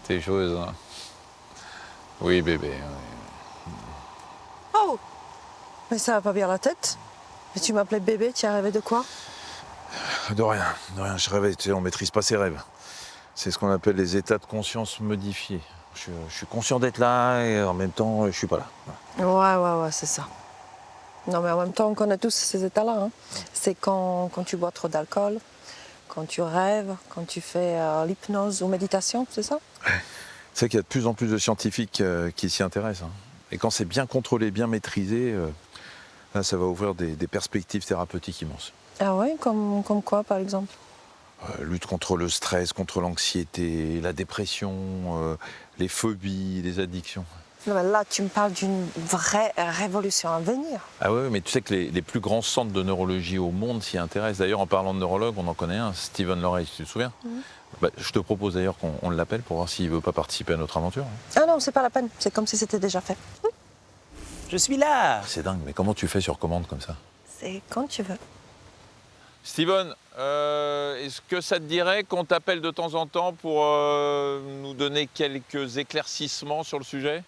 tes choses. Hein. Oui, bébé. Oui. Oh! Mais ça va pas bien la tête. Mais tu m'appelais bébé, tu as rêvé de quoi? De rien. Je rêvais, tu sais, on maîtrise pas ses rêves. C'est ce qu'on appelle les états de conscience modifiés. Je suis conscient d'être là et en même temps, je suis pas là. Ouais, c'est ça. Non, mais en même temps, on connaît tous ces états-là. Hein. C'est quand tu bois trop d'alcool, quand tu rêves, quand tu fais l'hypnose ou méditation, c'est ça? C'est qu'il y a de plus en plus de scientifiques qui s'y intéressent. Hein. Et quand c'est bien contrôlé, bien maîtrisé, là, ça va ouvrir des perspectives thérapeutiques immenses. Ah ouais, comme quoi, par exemple? Lutte contre le stress, contre l'anxiété, la dépression, les phobies, les addictions. Non, mais là, tu me parles d'une vraie révolution à venir. Ah ouais, mais tu sais que les plus grands centres de neurologie au monde s'y intéressent. D'ailleurs, en parlant de neurologue, on en connaît un, Steven Loray, tu te souviens? Bah, je te propose d'ailleurs qu'on l'appelle pour voir s'il veut pas participer à notre aventure. Hein. Ah non, c'est pas la peine. C'est comme si c'était déjà fait. Je suis là. C'est dingue, mais comment tu fais sur commande comme ça? C'est quand tu veux. Steven, est-ce que ça te dirait qu'on t'appelle de temps en temps pour nous donner quelques éclaircissements sur le sujet?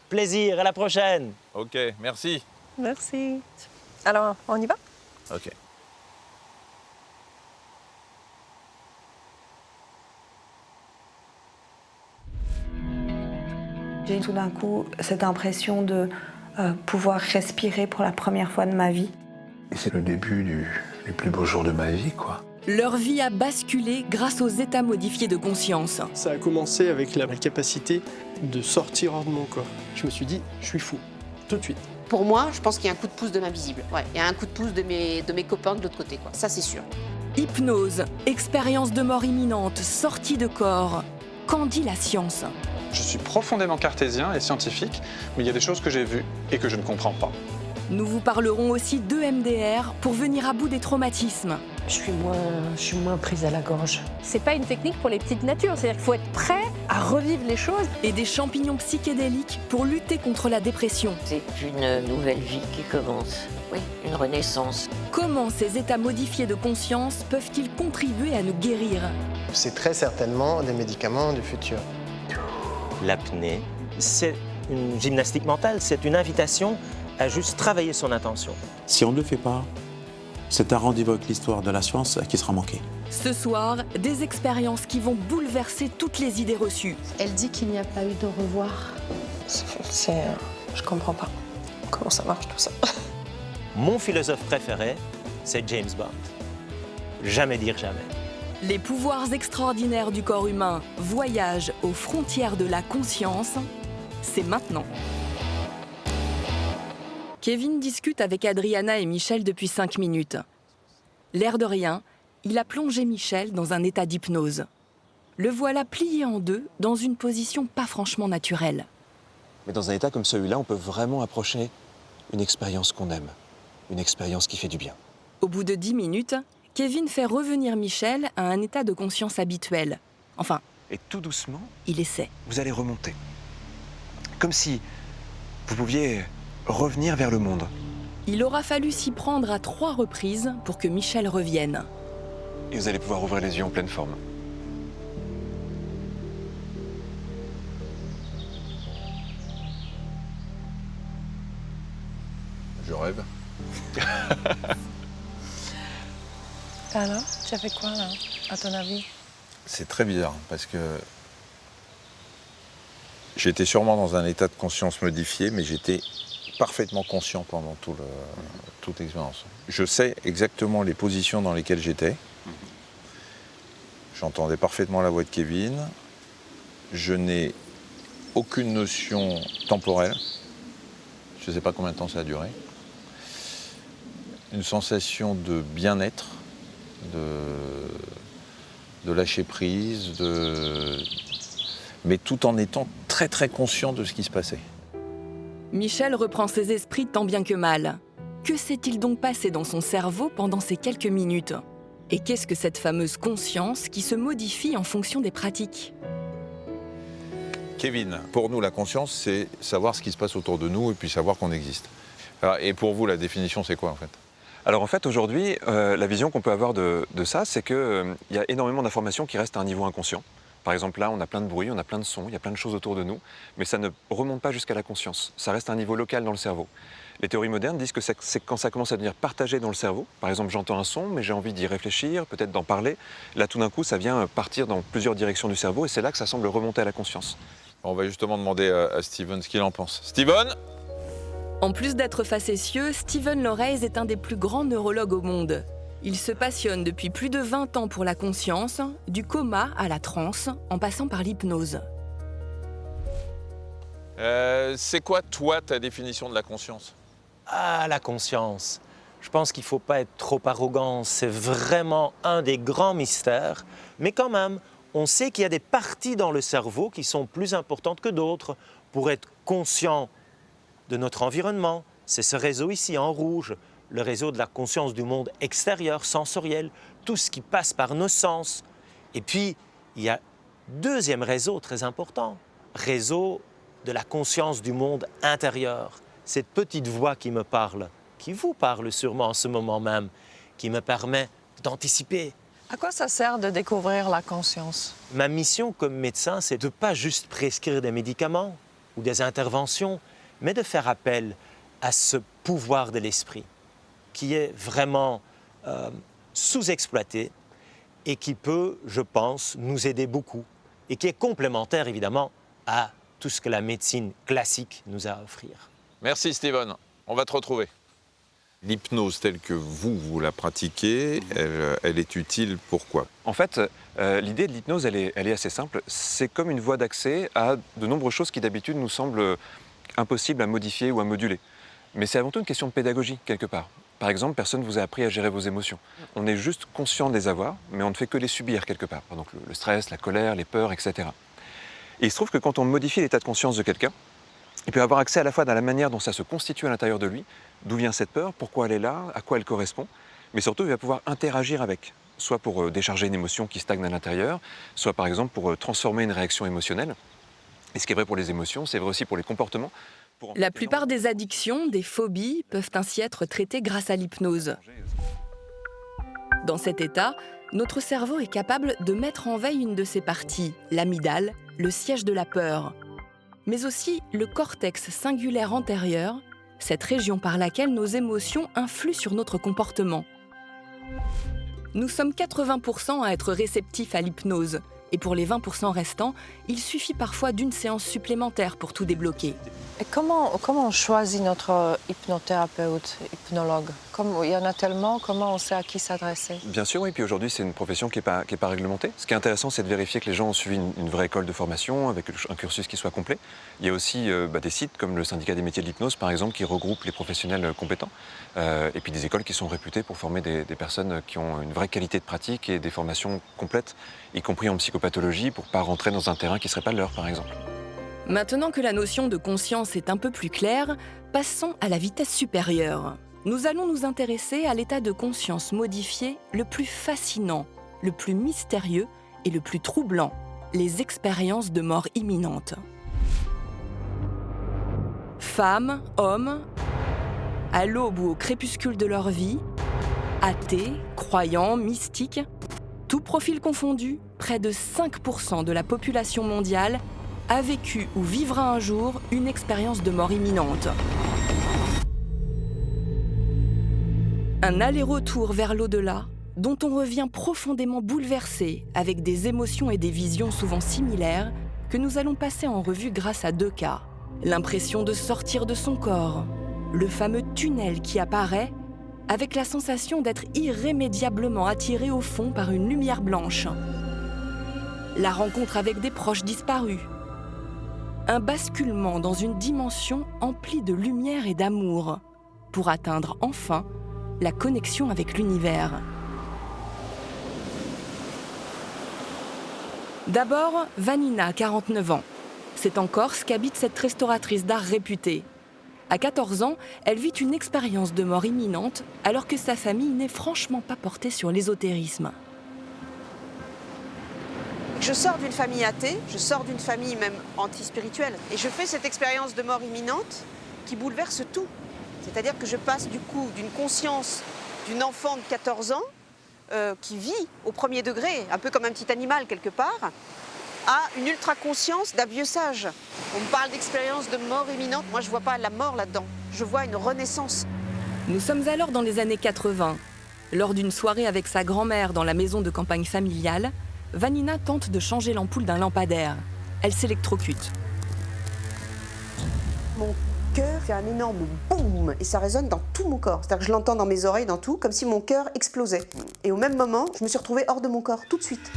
Plaisir, à la prochaine. Ok, merci. Merci. Alors, on y va? Ok. J'ai tout d'un coup cette impression de pouvoir respirer pour la première fois de ma vie. Et c'est le début du plus beau jour de ma vie, quoi. Leur vie a basculé grâce aux états modifiés de conscience. Ça a commencé avec la capacité de sortir hors de mon corps. Je me suis dit, je suis fou, tout de suite. Pour moi, je pense qu'il y a un coup de pouce de l'invisible. Ouais, il y a un coup de pouce de mes copains de l'autre côté, quoi. Ça, c'est sûr. Hypnose, expérience de mort imminente, sortie de corps. Qu'en dit la science? Je suis profondément cartésien et scientifique, mais il y a des choses que j'ai vues et que je ne comprends pas. Nous vous parlerons aussi d'EMDR pour venir à bout des traumatismes. Je suis moins prise à la gorge. C'est pas une technique pour les petites natures, c'est-à-dire qu'il faut être prêt à revivre les choses. Et des champignons psychédéliques pour lutter contre la dépression. C'est une nouvelle vie qui commence. Oui, une renaissance. Comment ces états modifiés de conscience peuvent-ils contribuer à nous guérir? C'est très certainement des médicaments du futur. L'apnée, c'est une gymnastique mentale, c'est une invitation à juste travailler son intention. Si on ne le fait pas, c'est un rendez-vous avec l'histoire de la science qui sera manqué. Ce soir, des expériences qui vont bouleverser toutes les idées reçues. Elle dit qu'il n'y a pas eu de revoir. Je comprends pas. Comment ça marche tout ça? Mon philosophe préféré, c'est James Bond. Jamais dire jamais. Les pouvoirs extraordinaires du corps humain voyagent aux frontières de la conscience. C'est maintenant. Kevin discute avec Adriana et Michel depuis 5 minutes. L'air de rien, il a plongé Michel dans un état d'hypnose. Le voilà plié en deux dans une position pas franchement naturelle. Mais dans un état comme celui-là, on peut vraiment approcher une expérience qu'on aime, une expérience qui fait du bien. Au bout de 10 minutes, Kevin fait revenir Michel à un état de conscience habituel. Enfin, et tout doucement, il essaie. Vous allez remonter. Comme si vous pouviez revenir vers le monde. Il aura fallu s'y prendre à 3 reprises pour que Michel revienne. Et vous allez pouvoir ouvrir les yeux en pleine forme. Je rêve. Alors, tu as fait quoi là, à ton avis? C'est très bizarre parce que j'étais sûrement dans un état de conscience modifié, mais j'étais parfaitement conscient pendant toute l'expérience. Je sais exactement les positions dans lesquelles j'étais. J'entendais parfaitement la voix de Kevin. Je n'ai aucune notion temporelle. Je ne sais pas combien de temps ça a duré. Une sensation de bien-être, de lâcher prise, mais tout en étant très très conscient de ce qui se passait. Michel reprend ses esprits tant bien que mal. Que s'est-il donc passé dans son cerveau pendant ces quelques minutes? Et qu'est-ce que cette fameuse conscience qui se modifie en fonction des pratiques? Kevin, pour nous, la conscience, c'est savoir ce qui se passe autour de nous et puis savoir qu'on existe. Alors, et pour vous, la définition, c'est quoi en fait? Alors en fait, aujourd'hui, la vision qu'on peut avoir de ça, c'est qu'il y a énormément d'informations qui restent à un niveau inconscient. Par exemple, là, on a plein de bruit, on a plein de sons, il y a plein de choses autour de nous, mais ça ne remonte pas jusqu'à la conscience. Ça reste à un niveau local dans le cerveau. Les théories modernes disent que c'est quand ça commence à devenir partagé dans le cerveau. Par exemple, j'entends un son, mais j'ai envie d'y réfléchir, peut-être d'en parler. Là, tout d'un coup, ça vient partir dans plusieurs directions du cerveau, et c'est là que ça semble remonter à la conscience. On va justement demander à Steven ce qu'il en pense. Steven ? En plus d'être facétieux, Steven Lorraise est un des plus grands neurologues au monde. Il se passionne depuis plus de 20 ans pour la conscience, du coma à la transe, en passant par l'hypnose. C'est quoi, toi, ta définition de la conscience ? Ah, la conscience. Je pense qu'il ne faut pas être trop arrogant. C'est vraiment un des grands mystères. Mais quand même, on sait qu'il y a des parties dans le cerveau qui sont plus importantes que d'autres pour être conscient de notre environnement. C'est ce réseau ici, en rouge, le réseau de la conscience du monde extérieur, sensoriel, tout ce qui passe par nos sens. Et puis, il y a un deuxième réseau très important, réseau de la conscience du monde intérieur. Cette petite voix qui me parle, qui vous parle sûrement en ce moment même, qui me permet d'anticiper. À quoi ça sert de découvrir la conscience? Ma mission comme médecin, c'est de ne pas juste prescrire des médicaments ou des interventions, mais de faire appel à ce pouvoir de l'esprit qui est vraiment sous-exploité et qui peut, je pense, nous aider beaucoup et qui est complémentaire évidemment à tout ce que la médecine classique nous a à offrir. Merci Steven, on va te retrouver. L'hypnose telle que vous la pratiquez, elle est utile pourquoi? En fait, l'idée de l'hypnose, elle est assez simple. C'est comme une voie d'accès à de nombreuses choses qui d'habitude nous semblent impossibles à modifier ou à moduler. Mais c'est avant tout une question de pédagogie, quelque part. Par exemple, personne ne vous a appris à gérer vos émotions. On est juste conscient de les avoir, mais on ne fait que les subir quelque part. Donc le stress, la colère, les peurs, etc. Et il se trouve que quand on modifie l'état de conscience de quelqu'un, il peut avoir accès à la fois dans la manière dont ça se constitue à l'intérieur de lui, d'où vient cette peur, pourquoi elle est là, à quoi elle correspond, mais surtout il va pouvoir interagir avec, soit pour décharger une émotion qui stagne à l'intérieur, soit par exemple pour transformer une réaction émotionnelle. Et ce qui est vrai pour les émotions, c'est vrai aussi pour les comportements. La plupart des addictions, des phobies, peuvent ainsi être traitées grâce à l'hypnose. Dans cet état, notre cerveau est capable de mettre en veille une de ses parties, l'amygdale, le siège de la peur, mais aussi le cortex singulaire antérieur, cette région par laquelle nos émotions influent sur notre comportement. Nous sommes 80% à être réceptifs à l'hypnose, et pour les 20% restants, il suffit parfois d'une séance supplémentaire pour tout débloquer. Et comment on choisit notre hypnothérapeute, hypnologue? Comme il y en a tellement, comment on sait à qui s'adresser? Bien sûr, oui. Puis aujourd'hui, c'est une profession qui n'est pas réglementée. Ce qui est intéressant, c'est de vérifier que les gens ont suivi une vraie école de formation, avec un cursus qui soit complet. Il y a aussi des sites comme le syndicat des métiers de l'hypnose, par exemple, qui regroupent les professionnels compétents. Et puis des écoles qui sont réputées pour former des personnes qui ont une vraie qualité de pratique et des formations complètes, y compris en psychopathologie, pour ne pas rentrer dans un terrain qui ne serait pas le leur, par exemple. Maintenant que la notion de conscience est un peu plus claire, passons à la vitesse supérieure. Nous allons nous intéresser à l'état de conscience modifié le plus fascinant, le plus mystérieux et le plus troublant, les expériences de mort imminente. Femmes, hommes, à l'aube ou au crépuscule de leur vie, athées, croyants, mystiques, tout profil confondu, près de 5% de la population mondiale a vécu ou vivra un jour une expérience de mort imminente. Un aller-retour vers l'au-delà, dont on revient profondément bouleversé, avec des émotions et des visions souvent similaires, que nous allons passer en revue grâce à 2 cas. L'impression de sortir de son corps, le fameux tunnel qui apparaît, avec la sensation d'être irrémédiablement attiré au fond par une lumière blanche. La rencontre avec des proches disparus. Un basculement dans une dimension emplie de lumière et d'amour, pour atteindre enfin la connexion avec l'univers. D'abord, Vanina, 49 ans. C'est en Corse qu'habite cette restauratrice d'art réputée. À 14 ans, elle vit une expérience de mort imminente, alors que sa famille n'est franchement pas portée sur l'ésotérisme. Je sors d'une famille athée, je sors d'une famille même anti-spirituelle. Et je fais cette expérience de mort imminente qui bouleverse tout. C'est-à-dire que je passe du coup d'une conscience d'une enfant de 14 ans qui vit au premier degré, un peu comme un petit animal quelque part, à une ultra-conscience d'un vieux sage. On me parle d'expérience de mort imminente. Moi, je ne vois pas la mort là-dedans. Je vois une renaissance. Nous sommes alors dans les années 80. Lors d'une soirée avec sa grand-mère dans la maison de campagne familiale, Vanina tente de changer l'ampoule d'un lampadaire. Elle s'électrocute. Mon cœur fait un énorme boum et ça résonne dans tout mon corps. C'est-à-dire que je l'entends dans mes oreilles, dans tout, comme si mon cœur explosait. Et au même moment, je me suis retrouvée hors de mon corps, tout de suite.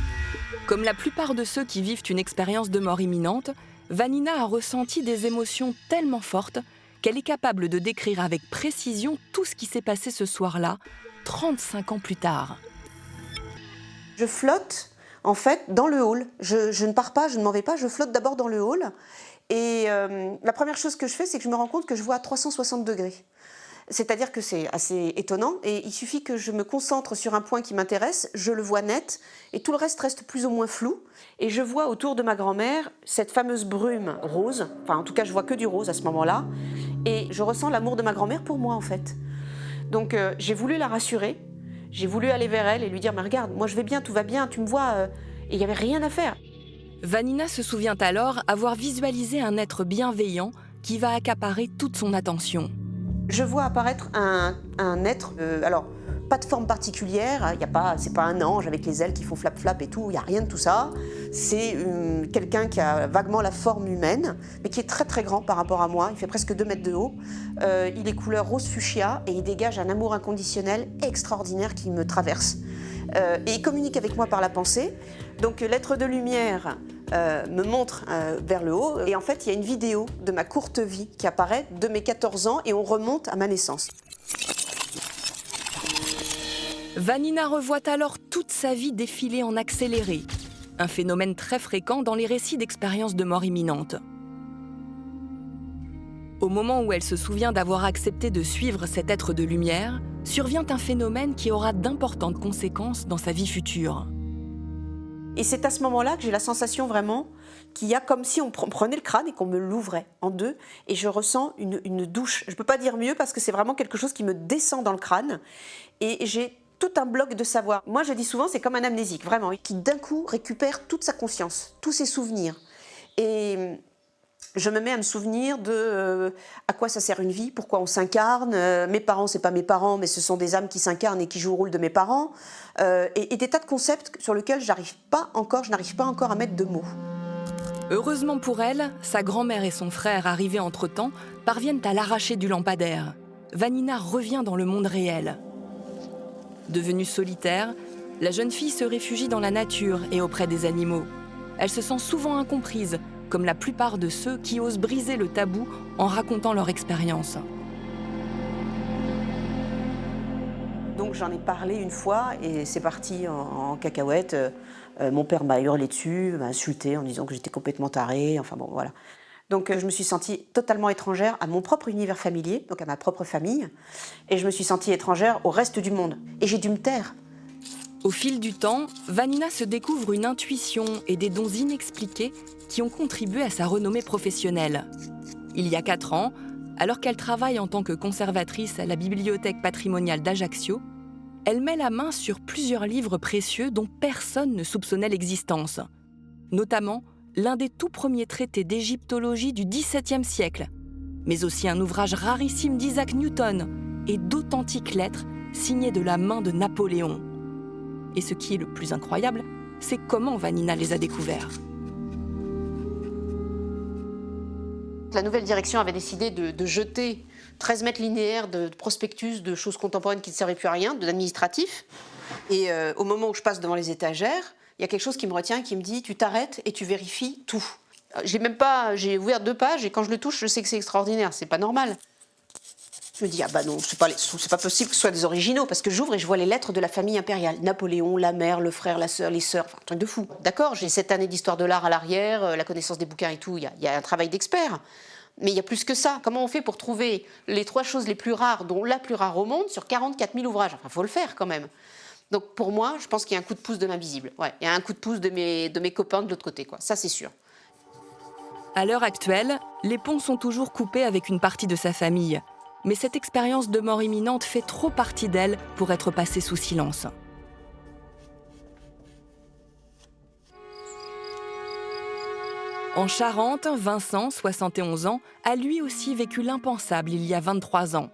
Comme la plupart de ceux qui vivent une expérience de mort imminente, Vanina a ressenti des émotions tellement fortes qu'elle est capable de décrire avec précision tout ce qui s'est passé ce soir-là, 35 ans plus tard. Je flotte, en fait, dans le hall. Je ne pars pas, je ne m'en vais pas, je flotte d'abord dans le hall. Et la première chose que je fais, c'est que je me rends compte que je vois à 360 degrés. C'est-à-dire que c'est assez étonnant et il suffit que je me concentre sur un point qui m'intéresse, je le vois net et tout le reste reste plus ou moins flou. Et je vois autour de ma grand-mère cette fameuse brume rose, enfin en tout cas je vois que du rose à ce moment-là, et je ressens l'amour de ma grand-mère pour moi en fait. Donc j'ai voulu la rassurer, j'ai voulu aller vers elle et lui dire « mais regarde, moi je vais bien, tout va bien, tu me vois », et il n'y avait rien à faire. Vanina se souvient alors avoir visualisé un être bienveillant qui va accaparer toute son attention. Je vois apparaître un être, alors pas de forme particulière, c'est pas un ange avec les ailes qui font flap-flap et tout, il n'y a rien de tout ça. C'est quelqu'un qui a vaguement la forme humaine, mais qui est très très grand par rapport à moi, il fait presque 2 mètres de haut. Il est couleur rose fuchsia et il dégage un amour inconditionnel extraordinaire qui me traverse. Et il communique avec moi par la pensée. Donc l'être de lumière me montre vers le haut. Et en fait, il y a une vidéo de ma courte vie qui apparaît de mes 14 ans et on remonte à ma naissance. Vanina revoit alors toute sa vie défiler en accéléré. Un phénomène très fréquent dans les récits d'expériences de mort imminente. Au moment où elle se souvient d'avoir accepté de suivre cet être de lumière, survient un phénomène qui aura d'importantes conséquences dans sa vie future. Et c'est à ce moment-là que j'ai la sensation vraiment qu'il y a comme si on prenait le crâne et qu'on me l'ouvrait en deux et je ressens une douche. Je ne peux pas dire mieux parce que c'est vraiment quelque chose qui me descend dans le crâne et j'ai tout un bloc de savoir. Moi je dis souvent c'est comme un amnésique, vraiment, qui d'un coup récupère toute sa conscience, tous ses souvenirs. Et je me mets à me souvenir de à quoi ça sert une vie, pourquoi on s'incarne. Mes parents, c'est pas mes parents, mais ce sont des âmes qui s'incarnent et qui jouent le rôle de mes parents. Et des tas de concepts sur lesquels je n'arrive pas encore à mettre de mots. Heureusement pour elle, sa grand-mère et son frère, arrivés entre-temps, parviennent à l'arracher du lampadaire. Vanina revient dans le monde réel. Devenue solitaire, la jeune fille se réfugie dans la nature et auprès des animaux. Elle se sent souvent incomprise, comme la plupart de ceux qui osent briser le tabou en racontant leur expérience. Donc j'en ai parlé une fois et c'est parti en cacahuète. Mon père m'a hurlé dessus, m'a insulté en disant que j'étais complètement tarée, enfin bon voilà. Donc je me suis sentie totalement étrangère à mon propre univers familier, donc à ma propre famille, et je me suis sentie étrangère au reste du monde. Et j'ai dû me taire. Au fil du temps, Vanina se découvre une intuition et des dons inexpliqués qui ont contribué à sa renommée professionnelle. Il y a 4 ans, alors qu'elle travaille en tant que conservatrice à la bibliothèque patrimoniale d'Ajaccio, elle met la main sur plusieurs livres précieux dont personne ne soupçonnait l'existence. Notamment l'un des tout premiers traités d'égyptologie du XVIIe siècle, mais aussi un ouvrage rarissime d'Isaac Newton et d'authentiques lettres signées de la main de Napoléon. Et ce qui est le plus incroyable, c'est comment Vanina les a découverts. La nouvelle direction avait décidé de jeter 13 mètres linéaires de prospectus, de choses contemporaines qui ne servaient plus à rien, d'administratif. Et au moment où je passe devant les étagères, il y a quelque chose qui me retient, qui me dit « tu t'arrêtes et tu vérifies tout ». J'ai ouvert 2 pages et quand je le touche, je sais que c'est extraordinaire, c'est pas normal. Je me dis, ah bah non, c'est pas possible que ce soit des originaux, parce que j'ouvre et je vois les lettres de la famille impériale. Napoléon, la mère, le frère, la sœur, les sœurs, enfin un truc de fou. D'accord, j'ai 7 années d'histoire de l'art à l'arrière, la connaissance des bouquins et tout, il y a un travail d'expert. Mais il y a plus que ça. Comment on fait pour trouver les 3 choses les plus rares, dont la plus rare au monde, sur 44 000 ouvrages? Enfin, il faut le faire quand même. Donc pour moi, je pense qu'il y a un coup de pouce de l'invisible. Ouais, il y a un coup de pouce de mes copains de l'autre côté, quoi. Ça, c'est sûr. À l'heure actuelle, les ponts sont toujours coupés avec une partie de sa famille. Mais cette expérience de mort imminente fait trop partie d'elle pour être passée sous silence. En Charente, Vincent, 71 ans, a lui aussi vécu l'impensable il y a 23 ans.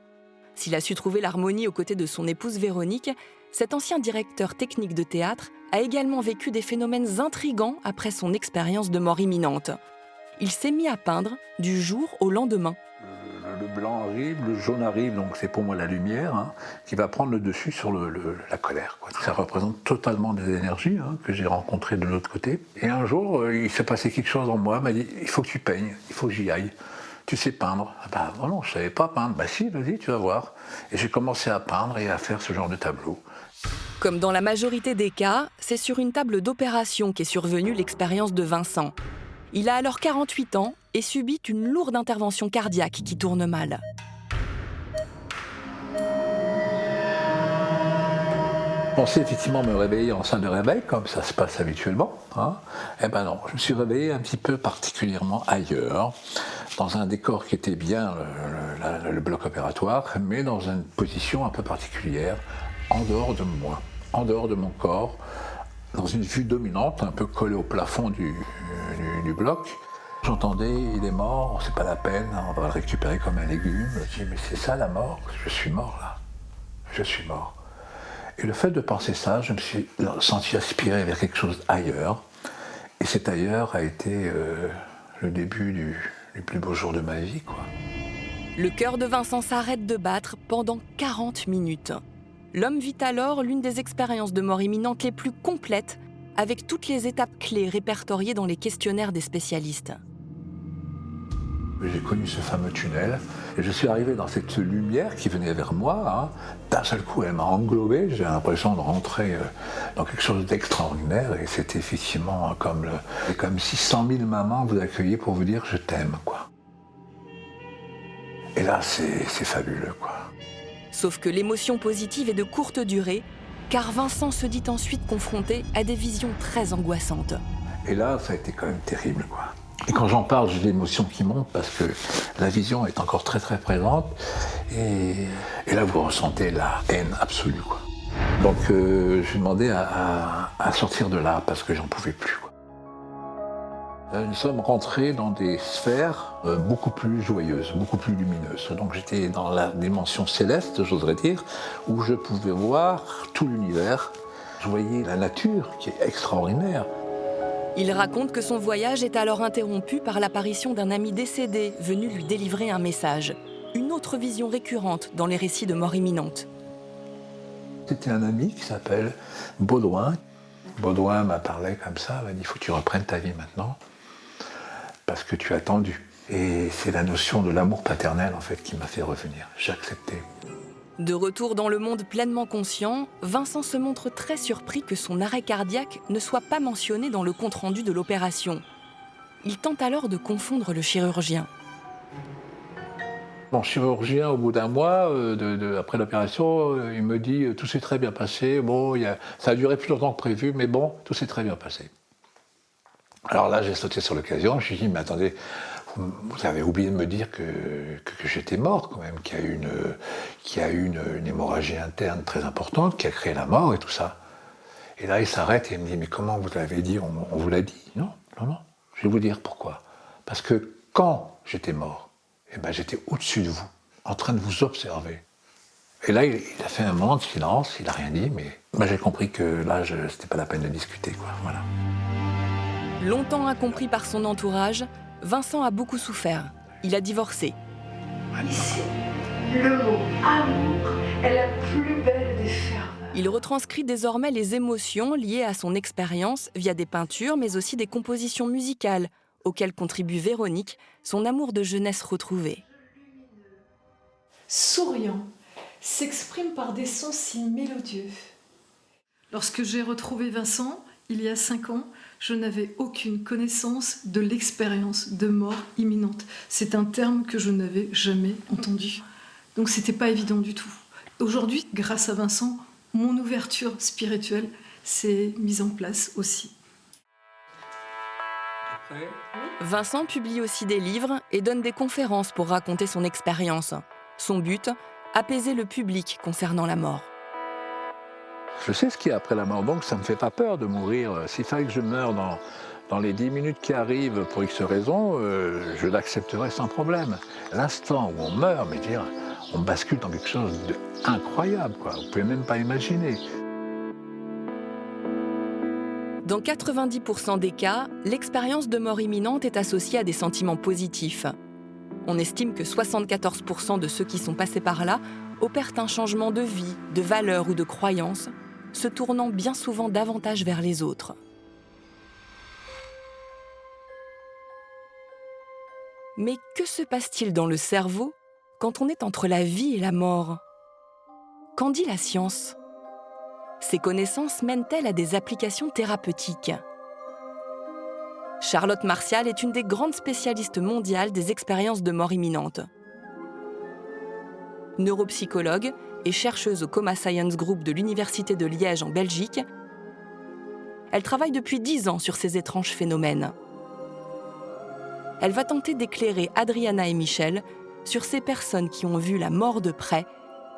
S'il a su trouver l'harmonie aux côtés de son épouse Véronique, cet ancien directeur technique de théâtre a également vécu des phénomènes intrigants après son expérience de mort imminente. Il s'est mis à peindre du jour au lendemain. Le blanc arrive, le jaune arrive, donc c'est pour moi la lumière qui va prendre le dessus sur la colère. Ça représente totalement des énergies que j'ai rencontrées de l'autre côté. Et un jour, il s'est passé quelque chose en moi, il m'a dit « il faut que tu peignes, il faut que j'y aille. Tu sais peindre ?» Non, je ne savais pas peindre. Si, vas-y, tu vas voir. Et j'ai commencé à peindre et à faire ce genre de tableau. Comme dans la majorité des cas, c'est sur une table d'opération qu'est survenue l'expérience de Vincent. Il a alors 48 ans et subit une lourde intervention cardiaque qui tourne mal. Je pensais effectivement me réveiller en salle de réveil, comme ça se passe habituellement. Eh ben non, je me suis réveillé un petit peu particulièrement ailleurs, dans un décor qui était bien le bloc opératoire, mais dans une position un peu particulière, en dehors de moi, en dehors de mon corps, dans une vue dominante, un peu collée au plafond du bloc. J'entendais, il est mort, c'est pas la peine, on va le récupérer comme un légume. Je dis, mais c'est ça la mort, je suis mort là, je suis mort. Et le fait de penser ça, je me suis senti aspirer vers quelque chose ailleurs. Et cet ailleurs a été le début du plus beau jour de ma vie, quoi. Le cœur de Vincent s'arrête de battre pendant 40 minutes. L'homme vit alors l'une des expériences de mort imminente les plus complètes, avec toutes les étapes clés répertoriées dans les questionnaires des spécialistes. J'ai connu ce fameux tunnel et je suis arrivé dans cette lumière qui venait vers moi. D'un seul coup, elle m'a englobé. J'ai l'impression de rentrer dans quelque chose d'extraordinaire et c'était effectivement comme si 100 000 mamans vous accueillaient pour vous dire « je t'aime ». Et là, c'est fabuleux, quoi. Sauf que l'émotion positive est de courte durée, car Vincent se dit ensuite confronté à des visions très angoissantes. Et là, ça a été quand même terrible, quoi. Et quand j'en parle, j'ai l'émotion qui monte parce que la vision est encore très très présente. Et là, vous ressentez la haine absolue, quoi. Donc, j'ai demandé à sortir de là parce que j'en pouvais plus, quoi. Nous sommes rentrés dans des sphères beaucoup plus joyeuses, beaucoup plus lumineuses. Donc j'étais dans la dimension céleste, j'oserais dire, où je pouvais voir tout l'univers. Je voyais la nature qui est extraordinaire. Il raconte que son voyage est alors interrompu par l'apparition d'un ami décédé venu lui délivrer un message. Une autre vision récurrente dans les récits de mort imminente. C'était un ami qui s'appelle Baudouin. Baudouin m'a parlé comme ça, m'a dit « il faut que tu reprennes ta vie maintenant, parce que tu as attendu ». Et c'est la notion de l'amour paternel en fait qui m'a fait revenir. J'ai accepté. De retour dans le monde pleinement conscient, Vincent se montre très surpris que son arrêt cardiaque ne soit pas mentionné dans le compte-rendu de l'opération. Il tente alors de confondre le chirurgien. Mon chirurgien, au bout d'un mois après l'opération, il me dit « tout s'est très bien passé, bon, ça a duré plus longtemps que prévu, mais bon, tout s'est très bien passé ». Alors là, j'ai sauté sur l'occasion, je lui ai dit « mais attendez, vous avez oublié de me dire que j'étais mort quand même, qu'il y a eu une hémorragie interne très importante qui a créé la mort et tout ça ». Et là, il s'arrête et il me dit « mais comment vous l'avez dit, on vous l'a dit ?» Non, je vais vous dire pourquoi. Parce que quand j'étais mort, eh ben, j'étais au-dessus de vous, en train de vous observer. Et là, il a fait un moment de silence, il n'a rien dit, mais j'ai compris que là, c'était pas la peine de discuter, quoi. Voilà. Longtemps incompris par son entourage, Vincent a beaucoup souffert. Il a divorcé. Ici, le mot amour est la plus belle des fermes. Il retranscrit désormais les émotions liées à son expérience via des peintures, mais aussi des compositions musicales, auquel contribue Véronique, son amour de jeunesse retrouvé. Souriant, s'exprime par des sons si mélodieux. Lorsque j'ai retrouvé Vincent, il y a 5 ans, je n'avais aucune connaissance de l'expérience de mort imminente. C'est un terme que je n'avais jamais entendu. Donc c'était pas évident du tout. Aujourd'hui, grâce à Vincent, mon ouverture spirituelle s'est mise en place aussi. Vincent publie aussi des livres et donne des conférences pour raconter son expérience. Son but, apaiser le public concernant la mort. Je sais ce qu'il y a après la mort, donc ça ne me fait pas peur de mourir. S'il fallait que je meure dans les 10 minutes qui arrivent, pour X raisons, je l'accepterai sans problème. L'instant où on meurt, mais dire, on bascule dans quelque chose d'incroyable, quoi. Vous ne pouvez même pas imaginer. Dans 90% des cas, l'expérience de mort imminente est associée à des sentiments positifs. On estime que 74% de ceux qui sont passés par là opèrent un changement de vie, de valeurs ou de croyances, se tournant bien souvent davantage vers les autres. Mais que se passe-t-il dans le cerveau quand on est entre la vie et la mort? Qu'en dit la science? Ces connaissances mènent-elles à des applications thérapeutiques? Charlotte Martial est une des grandes spécialistes mondiales des expériences de mort imminente. Neuropsychologue et chercheuse au Coma Science Group de l'Université de Liège en Belgique, elle travaille depuis 10 ans sur ces étranges phénomènes. Elle va tenter d'éclairer Adriana et Michel sur ces personnes qui ont vu la mort de près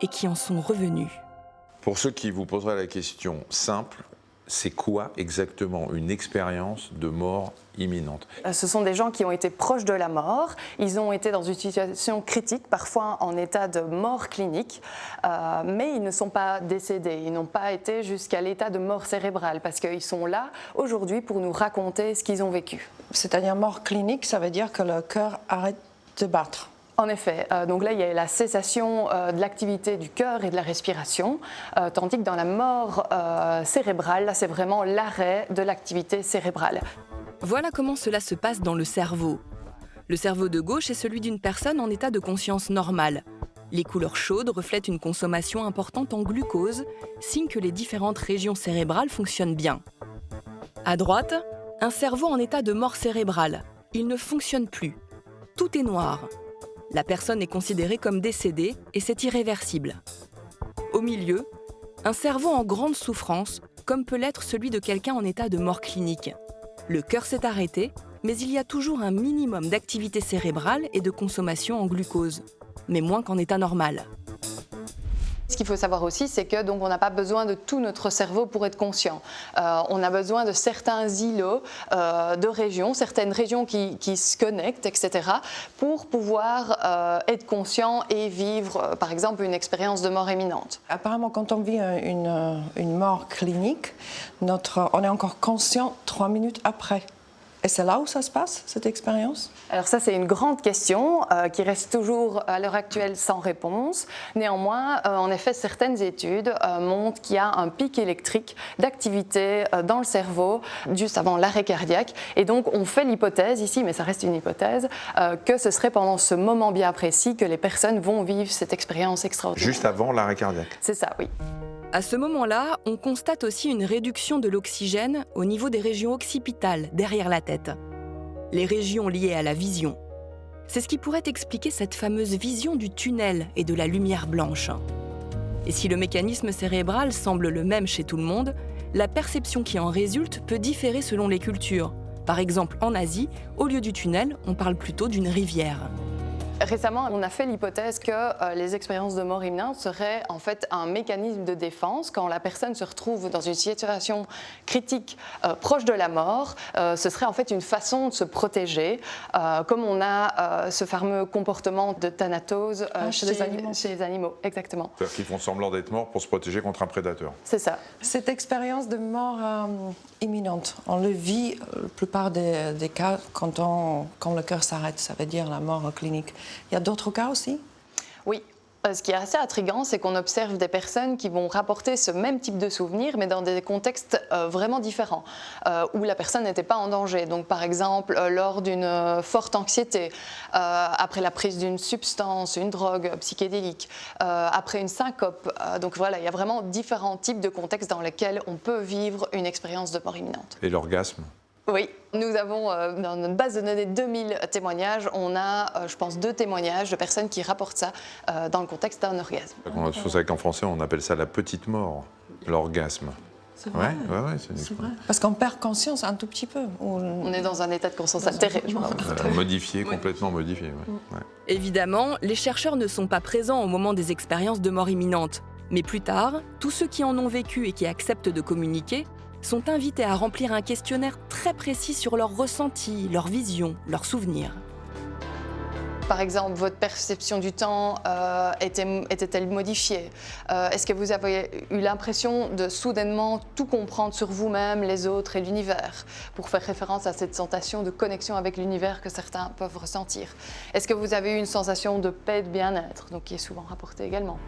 et qui en sont revenues. Pour ceux qui vous poseraient la question simple, c'est quoi exactement une expérience de mort imminente? Ce sont des gens qui ont été proches de la mort, ils ont été dans une situation critique, parfois en état de mort clinique, mais ils ne sont pas décédés, ils n'ont pas été jusqu'à l'état de mort cérébrale, parce qu'ils sont là aujourd'hui pour nous raconter ce qu'ils ont vécu. C'est-à-dire mort clinique, ça veut dire que le cœur arrête de battre. En effet, donc là il y a la cessation de l'activité du cœur et de la respiration, tandis que dans la mort cérébrale, là c'est vraiment l'arrêt de l'activité cérébrale. Voilà comment cela se passe dans le cerveau. Le cerveau de gauche est celui d'une personne en état de conscience normale. Les couleurs chaudes reflètent une consommation importante en glucose, signe que les différentes régions cérébrales fonctionnent bien. À droite, un cerveau en état de mort cérébrale. Il ne fonctionne plus. Tout est noir. La personne est considérée comme décédée et c'est irréversible. Au milieu, un cerveau en grande souffrance, comme peut l'être celui de quelqu'un en état de mort clinique. Le cœur s'est arrêté, mais il y a toujours un minimum d'activité cérébrale et de consommation en glucose, mais moins qu'en état normal. Ce qu'il faut savoir aussi, c'est que donc, on n'a pas besoin de tout notre cerveau pour être conscient. On a besoin de certains îlots de régions, certaines régions qui se connectent, etc., pour pouvoir être conscient et vivre, par exemple, une expérience de mort imminente. Apparemment, quand on vit une mort clinique, on est encore conscient 3 minutes après. Et c'est là où ça se passe, cette expérience? Alors ça, c'est une grande question qui reste toujours à l'heure actuelle sans réponse. Néanmoins, en effet, certaines études montrent qu'il y a un pic électrique d'activité dans le cerveau juste avant l'arrêt cardiaque. Et donc, on fait l'hypothèse ici, mais ça reste une hypothèse, que ce serait pendant ce moment bien précis que les personnes vont vivre cette expérience extraordinaire. Juste avant l'arrêt cardiaque? C'est ça, oui. À ce moment-là, on constate aussi une réduction de l'oxygène au niveau des régions occipitales, derrière la tête. Les régions liées à la vision. C'est ce qui pourrait expliquer cette fameuse vision du tunnel et de la lumière blanche. Et si le mécanisme cérébral semble le même chez tout le monde, la perception qui en résulte peut différer selon les cultures. Par exemple, en Asie, au lieu du tunnel, on parle plutôt d'une rivière. Récemment, on a fait l'hypothèse que les expériences de mort imminente seraient en fait un mécanisme de défense. Quand la personne se retrouve dans une situation critique proche de la mort, ce serait en fait une façon de se protéger, comme on a ce fameux comportement de thanatose chez les animaux. Exactement. C'est-à-dire qu'ils font semblant d'être morts pour se protéger contre un prédateur. C'est ça. Cette expérience de mort imminente, on le vit la plupart des cas quand le cœur s'arrête, ça veut dire la mort clinique. Il y a d'autres cas aussi? Oui. Ce qui est assez intriguant, c'est qu'on observe des personnes qui vont rapporter ce même type de souvenirs, mais dans des contextes vraiment différents, où la personne n'était pas en danger. Donc, par exemple, lors d'une forte anxiété, après la prise d'une substance, une drogue psychédélique, après une syncope. Donc voilà, il y a vraiment différents types de contextes dans lesquels on peut vivre une expérience de mort imminente. Et l'orgasme? Oui, nous avons dans notre base de données 2000 témoignages. On a, je pense, 2 témoignages de personnes qui rapportent ça dans le contexte d'un orgasme. C'est vrai qu'en français, on appelle ça la petite mort, l'orgasme. C'est vrai. Ouais, c'est vrai. Parce qu'on perd conscience un tout petit peu. On est dans un état de conscience altéré. Modifié, complètement modifié. Ouais. Évidemment, les chercheurs ne sont pas présents au moment des expériences de mort imminente. Mais plus tard, tous ceux qui en ont vécu et qui acceptent de communiquer sont invités à remplir un questionnaire très précis sur leurs ressentis, leurs visions, leurs souvenirs. Par exemple, votre perception du temps était-elle modifiée? Est-ce que vous avez eu l'impression de soudainement tout comprendre sur vous-même, les autres et l'univers, pour faire référence à cette sensation de connexion avec l'univers que certains peuvent ressentir? Est-ce que vous avez eu une sensation de paix et de bien-être, donc qui est souvent rapportée également?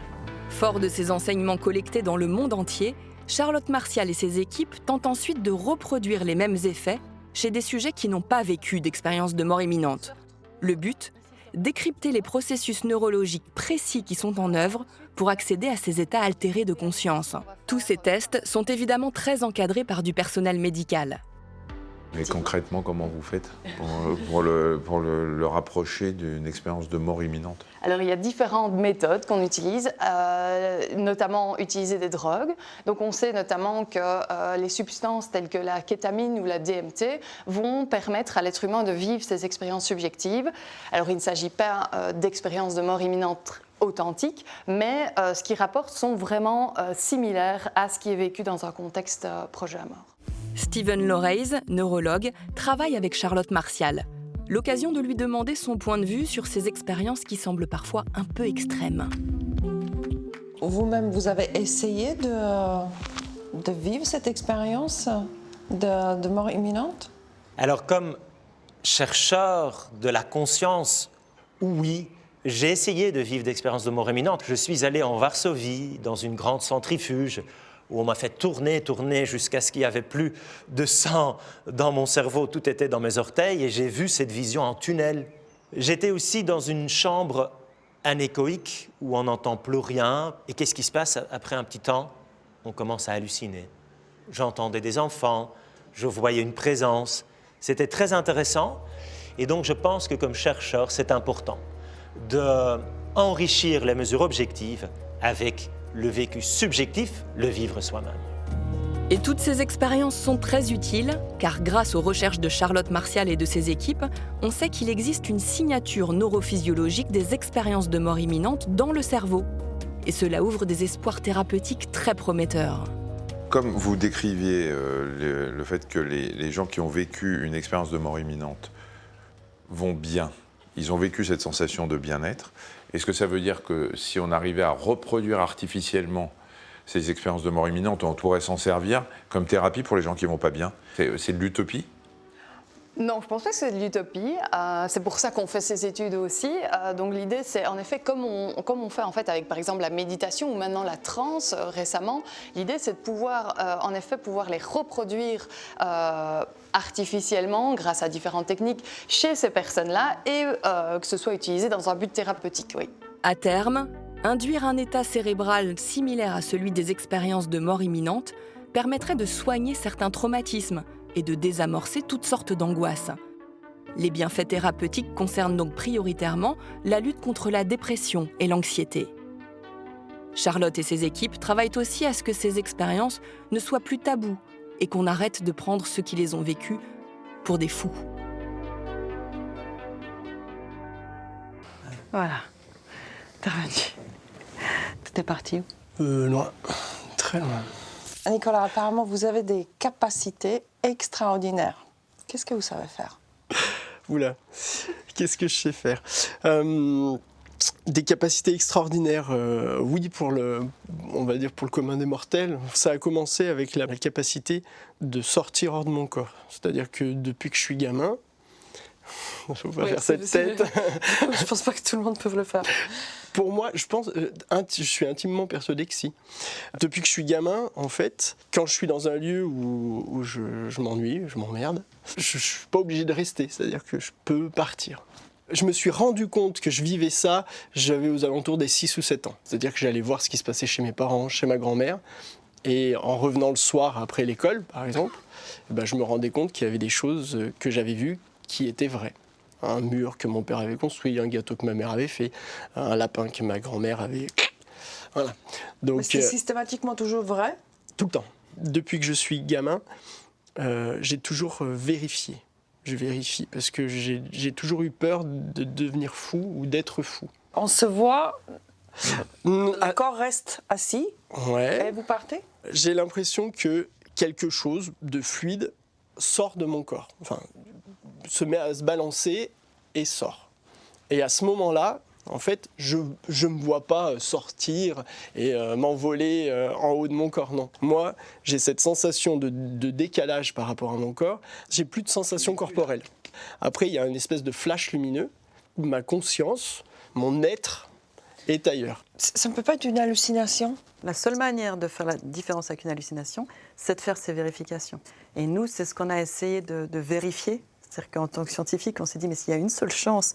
Fort de ces enseignements collectés dans le monde entier, Charlotte Martial et ses équipes tentent ensuite de reproduire les mêmes effets chez des sujets qui n'ont pas vécu d'expérience de mort imminente. Le but ? Décrypter les processus neurologiques précis qui sont en œuvre pour accéder à ces états altérés de conscience. Tous ces tests sont évidemment très encadrés par du personnel médical. Mais concrètement, comment vous faites pour le rapprocher d'une expérience de mort imminente? Alors, il y a différentes méthodes qu'on utilise, notamment utiliser des drogues. Donc, on sait notamment que les substances telles que la kétamine ou la DMT vont permettre à l'être humain de vivre ces expériences subjectives. Alors, il ne s'agit pas d'expériences de mort imminente authentiques, mais ce qui rapporte sont vraiment similaires à ce qui est vécu dans un contexte proche de la mort. Stephen Loraise, neurologue, travaille avec Charlotte Martial. L'occasion de lui demander son point de vue sur ces expériences qui semblent parfois un peu extrêmes. Vous-même, vous avez essayé de vivre cette expérience de mort imminente? Alors, comme chercheur de la conscience, oui, j'ai essayé de vivre d'expériences de mort imminente. Je suis allé en Varsovie, dans une grande centrifuge, où on m'a fait tourner jusqu'à ce qu'il n'y avait plus de sang dans mon cerveau, tout était dans mes orteils, et j'ai vu cette vision en tunnel. J'étais aussi dans une chambre anéchoïque, où on n'entend plus rien, et qu'est-ce qui se passe après un petit temps? On commence à halluciner. J'entendais des enfants, je voyais une présence, c'était très intéressant, et donc je pense que comme chercheur, c'est important d'enrichir les mesures objectives avec le vécu subjectif, le vivre soi-même. Et toutes ces expériences sont très utiles, car grâce aux recherches de Charlotte Martial et de ses équipes, on sait qu'il existe une signature neurophysiologique des expériences de mort imminente dans le cerveau. Et cela ouvre des espoirs thérapeutiques très prometteurs. Comme vous décriviez le fait que les gens qui ont vécu une expérience de mort imminente vont bien, ils ont vécu cette sensation de bien-être, est-ce que ça veut dire que si on arrivait à reproduire artificiellement ces expériences de mort imminente, on pourrait s'en servir comme thérapie pour les gens qui ne vont pas bien? C'est de l'utopie? Non, je ne pense pas que c'est de l'utopie. C'est pour ça qu'on fait ces études aussi. Donc l'idée, c'est en effet, comme on fait en fait avec par exemple la méditation ou maintenant la transe récemment, l'idée c'est de pouvoir en effet pouvoir les reproduire artificiellement grâce à différentes techniques chez ces personnes-là et que ce soit utilisé dans un but thérapeutique, oui. À terme, induire un état cérébral similaire à celui des expériences de mort imminente permettrait de soigner certains traumatismes et de désamorcer toutes sortes d'angoisses. Les bienfaits thérapeutiques concernent donc prioritairement la lutte contre la dépression et l'anxiété. Charlotte et ses équipes travaillent aussi à ce que ces expériences ne soient plus tabous et qu'on arrête de prendre ceux qui les ont vécues pour des fous. Voilà, t'es revenu. T'étais parti où? Loin, très loin. Nicolas, apparemment, vous avez des capacités extraordinaires. Qu'est-ce que vous savez faire? Oula, qu'est-ce que je sais faire? Des capacités extraordinaires, oui, on va dire pour le commun des mortels. Ça a commencé avec la capacité de sortir hors de mon corps. C'est-à-dire que depuis que je suis gamin, il ne faut pas faire cette tête. Je pense pas que tout le monde peut le faire. Pour moi, je suis intimement persuadé que si. Depuis que je suis gamin, en fait, quand je suis dans un lieu où je m'ennuie, je m'emmerde, je ne suis pas obligé de rester, c'est-à-dire que je peux partir. Je me suis rendu compte que je vivais ça, j'avais aux alentours des 6 ou 7 ans. C'est-à-dire que j'allais voir ce qui se passait chez mes parents, chez ma grand-mère, et en revenant le soir après l'école, par exemple, je me rendais compte qu'il y avait des choses que j'avais vues qui étaient vraies. Un mur que mon père avait construit, un gâteau que ma mère avait fait, un lapin que ma grand-mère avait... Voilà. Donc, mais c'est systématiquement toujours vrai? Tout le temps. Depuis que je suis gamin, j'ai toujours vérifié. Je vérifie parce que j'ai toujours eu peur de devenir fou ou d'être fou. On se voit, le corps reste assis, ouais. Et vous partez? J'ai l'impression que quelque chose de fluide sort de mon corps, enfin, se met à se balancer et sort. Et à ce moment-là, en fait, je ne me vois pas sortir et m'envoler en haut de mon corps, non. Moi, j'ai cette sensation de décalage par rapport à mon corps. J'ai plus de sensation corporelle. Après, il y a une espèce de flash lumineux où ma conscience, mon être, est ailleurs. Ça ne peut pas être une hallucination? La seule manière de faire la différence avec une hallucination, c'est de faire ces vérifications. Et nous, c'est ce qu'on a essayé de vérifier. C'est-à-dire qu'en tant que scientifique, on s'est dit, mais s'il y a une seule chance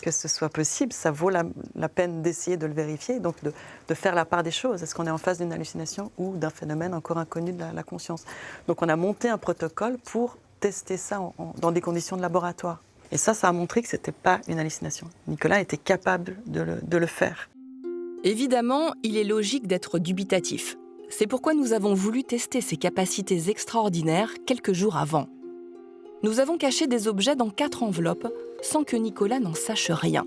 que ce soit possible, ça vaut la peine d'essayer de le vérifier, donc de faire la part des choses. Est-ce qu'on est en face d'une hallucination ou d'un phénomène encore inconnu de la conscience? Donc on a monté un protocole pour tester ça dans des conditions de laboratoire. Et ça a montré que ce n'était pas une hallucination. Nicolas était capable de le faire. Évidemment, il est logique d'être dubitatif. C'est pourquoi nous avons voulu tester ses capacités extraordinaires quelques jours avant. Nous avons caché des objets dans 4 enveloppes sans que Nicolas n'en sache rien.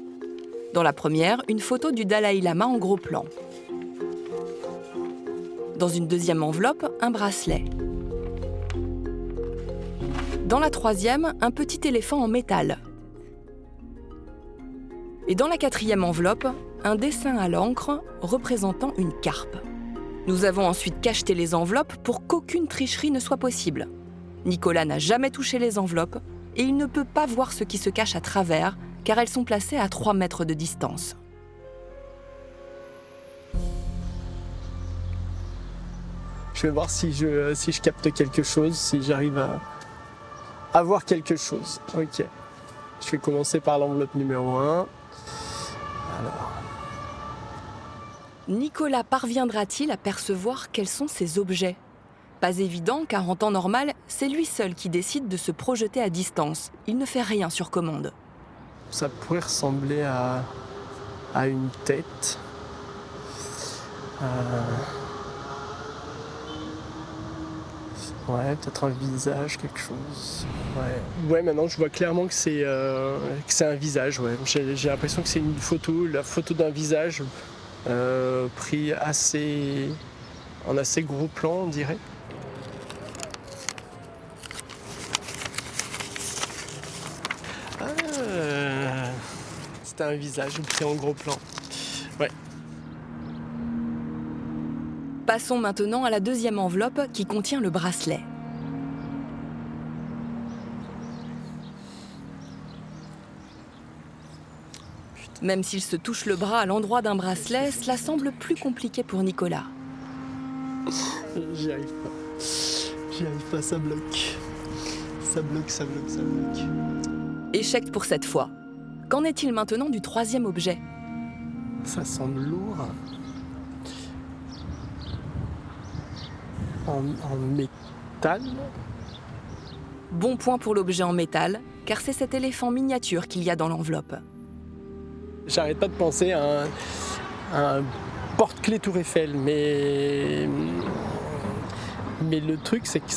Dans la première, une photo du Dalai Lama en gros plan. Dans une deuxième enveloppe, un bracelet. Dans la troisième, un petit éléphant en métal. Et dans la quatrième enveloppe, un dessin à l'encre représentant une carpe. Nous avons ensuite cacheté les enveloppes pour qu'aucune tricherie ne soit possible. Nicolas n'a jamais touché les enveloppes et il ne peut pas voir ce qui se cache à travers car elles sont placées à 3 mètres de distance. Je vais voir si je capte quelque chose, si j'arrive à voir quelque chose. Ok. Je vais commencer par l'enveloppe numéro 1. Alors. Nicolas parviendra-t-il à percevoir quels sont ces objets ? Pas évident car en temps normal, c'est lui seul qui décide de se projeter à distance. Il ne fait rien sur commande. Ça pourrait ressembler à une tête. Ouais, peut-être un visage, quelque chose. Ouais, maintenant je vois clairement que c'est un visage. Ouais. J'ai l'impression que c'est la photo d'un visage pris en assez gros plan, on dirait. C'était un visage pris en gros plan. Ouais. Passons maintenant à la deuxième enveloppe qui contient le bracelet. Même s'il se touche le bras à l'endroit d'un bracelet, cela semble plus compliqué pour Nicolas. J'y arrive pas, ça bloque. Ça bloque. Échec pour cette fois. Qu'en est-il maintenant du troisième objet ? Ça semble lourd. En métal. Bon point pour l'objet en métal, car c'est cet éléphant miniature qu'il y a dans l'enveloppe. J'arrête pas de penser à un porte-clés Tour Eiffel, mais le truc c'est que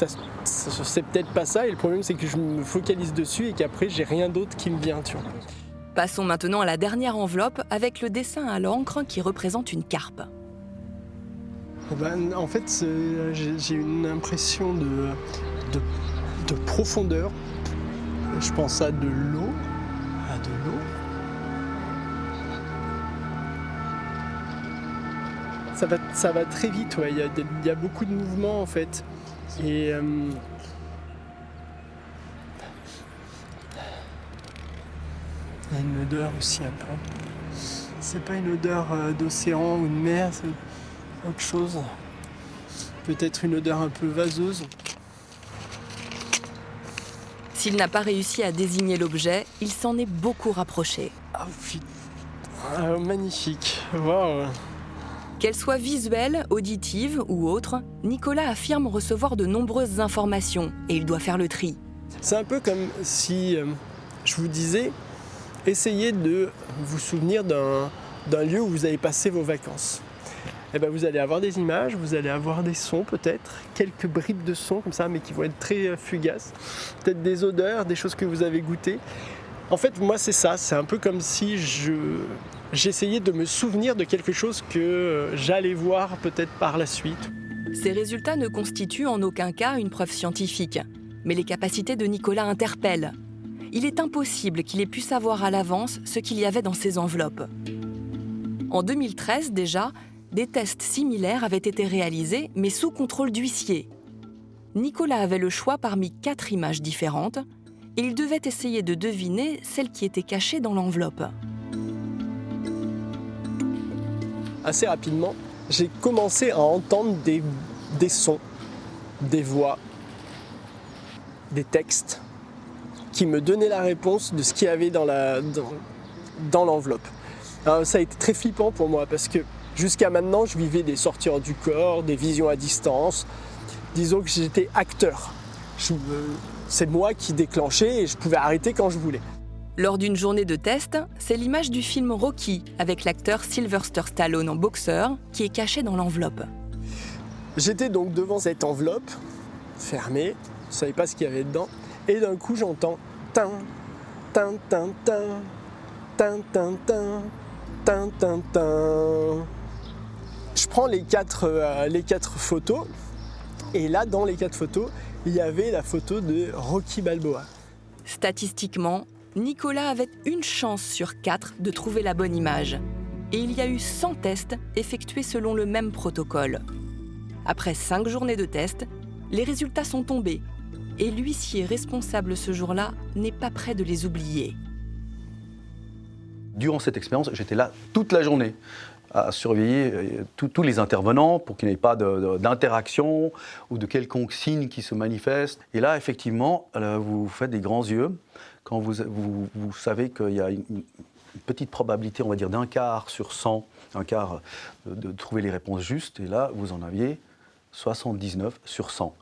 c'est peut-être pas ça, et le problème c'est que je me focalise dessus et qu'après j'ai rien d'autre qui me vient, tu vois. Passons maintenant à la dernière enveloppe avec le dessin à l'encre qui représente une carpe. En fait, j'ai une impression de profondeur. Je pense à de l'eau. Ça va très vite, ouais. Il y a beaucoup de mouvements en fait. Et il y a une odeur aussi un peu. C'est pas une odeur d'océan ou de mer, c'est autre chose. Peut-être une odeur un peu vaseuse. S'il n'a pas réussi à désigner l'objet, il s'en est beaucoup rapproché. Ah putain, magnifique, waouh. Qu'elle soit visuelle, auditive ou autre, Nicolas affirme recevoir de nombreuses informations et il doit faire le tri. C'est un peu comme si je vous disais, essayez de vous souvenir d'un lieu où vous avez passé vos vacances. Et ben vous allez avoir des images, vous allez avoir des sons peut-être, quelques bribes de sons comme ça, mais qui vont être très fugaces. Peut-être des odeurs, des choses que vous avez goûtées. En fait, moi, c'est ça. C'est un peu comme si j'essayais de me souvenir de quelque chose que j'allais voir peut-être par la suite. Ces résultats ne constituent en aucun cas une preuve scientifique, mais les capacités de Nicolas interpellent. Il est impossible qu'il ait pu savoir à l'avance ce qu'il y avait dans ces enveloppes. En 2013 déjà, des tests similaires avaient été réalisés, mais sous contrôle d'huissier. Nicolas avait le choix parmi 4 images différentes et il devait essayer de deviner celle qui était cachée dans l'enveloppe. Assez rapidement, j'ai commencé à entendre des sons, des voix, des textes qui me donnaient la réponse de ce qu'il y avait dans l'enveloppe. Alors, ça a été très flippant pour moi parce que jusqu'à maintenant, je vivais des sorties hors du corps, des visions à distance. Disons que j'étais acteur. C'est moi qui déclenchais et je pouvais arrêter quand je voulais. Lors d'une journée de test, c'est l'image du film Rocky avec l'acteur Sylvester Stallone en boxeur qui est cachée dans l'enveloppe. J'étais donc devant cette enveloppe fermée, je ne savais pas ce qu'il y avait dedans, et d'un coup j'entends tin, tin, tin, tin, tin, tin, tin, tin, tin, tin. Je prends les quatre photos, et là dans les 4 photos, il y avait la photo de Rocky Balboa. Statistiquement, Nicolas avait une chance sur 4 de trouver la bonne image. Et il y a eu 100 tests effectués selon le même protocole. Après 5 journées de tests, les résultats sont tombés. Et l'huissier responsable ce jour-là n'est pas prêt de les oublier. Durant cette expérience, j'étais là toute la journée à surveiller tous les intervenants pour qu'il n'y ait pas d'interaction ou de quelconque signe qui se manifeste. Et là, effectivement, vous faites des grands yeux quand vous savez qu'il y a une petite probabilité, on va dire, d'un quart sur 100, un quart de trouver les réponses justes. Et là, vous en aviez 79 sur 100.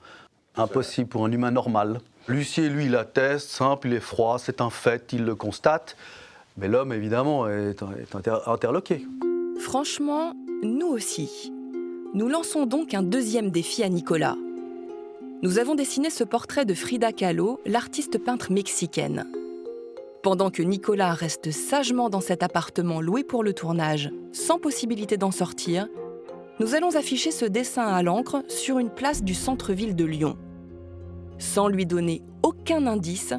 Impossible pour un humain normal. L'huissier, lui, il atteste, simple, il est froid, c'est un fait, il le constate. Mais l'homme, évidemment, est interloqué. Franchement, nous aussi. Nous lançons donc un deuxième défi à Nicolas. Nous avons dessiné ce portrait de Frida Kahlo, l'artiste peintre mexicaine. Pendant que Nicolas reste sagement dans cet appartement loué pour le tournage, sans possibilité d'en sortir, nous allons afficher ce dessin à l'encre sur une place du centre-ville de Lyon. Sans lui donner aucun indice,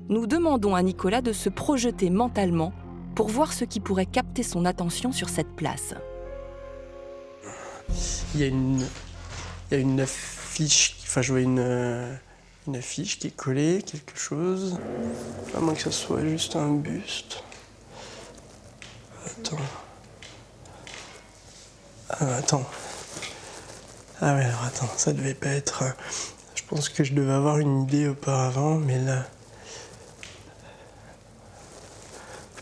nous demandons à Nicolas de se projeter mentalement pour voir ce qui pourrait capter son attention sur cette place. Il y a une affiche, enfin je vois une affiche qui est collée, quelque chose, à moins que ce soit juste un buste. Attends. Ah ouais, alors attends, ça devait pas être... Je pense que je devais avoir une idée auparavant, mais là...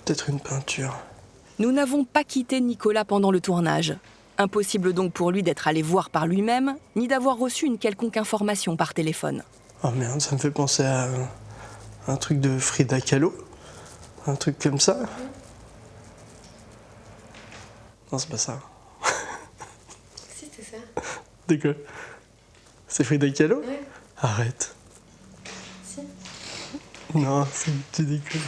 Peut-être une peinture. Nous n'avons pas quitté Nicolas pendant le tournage. Impossible donc pour lui d'être allé voir par lui-même, ni d'avoir reçu une quelconque information par téléphone. Oh merde, ça me fait penser à un truc de Frida Kahlo. Un truc comme ça. Non, c'est pas ça. Si, c'est ça. De quoi? C'est Frida Kahlo? Ouais. Arrête. Si. Non, tu déconnes.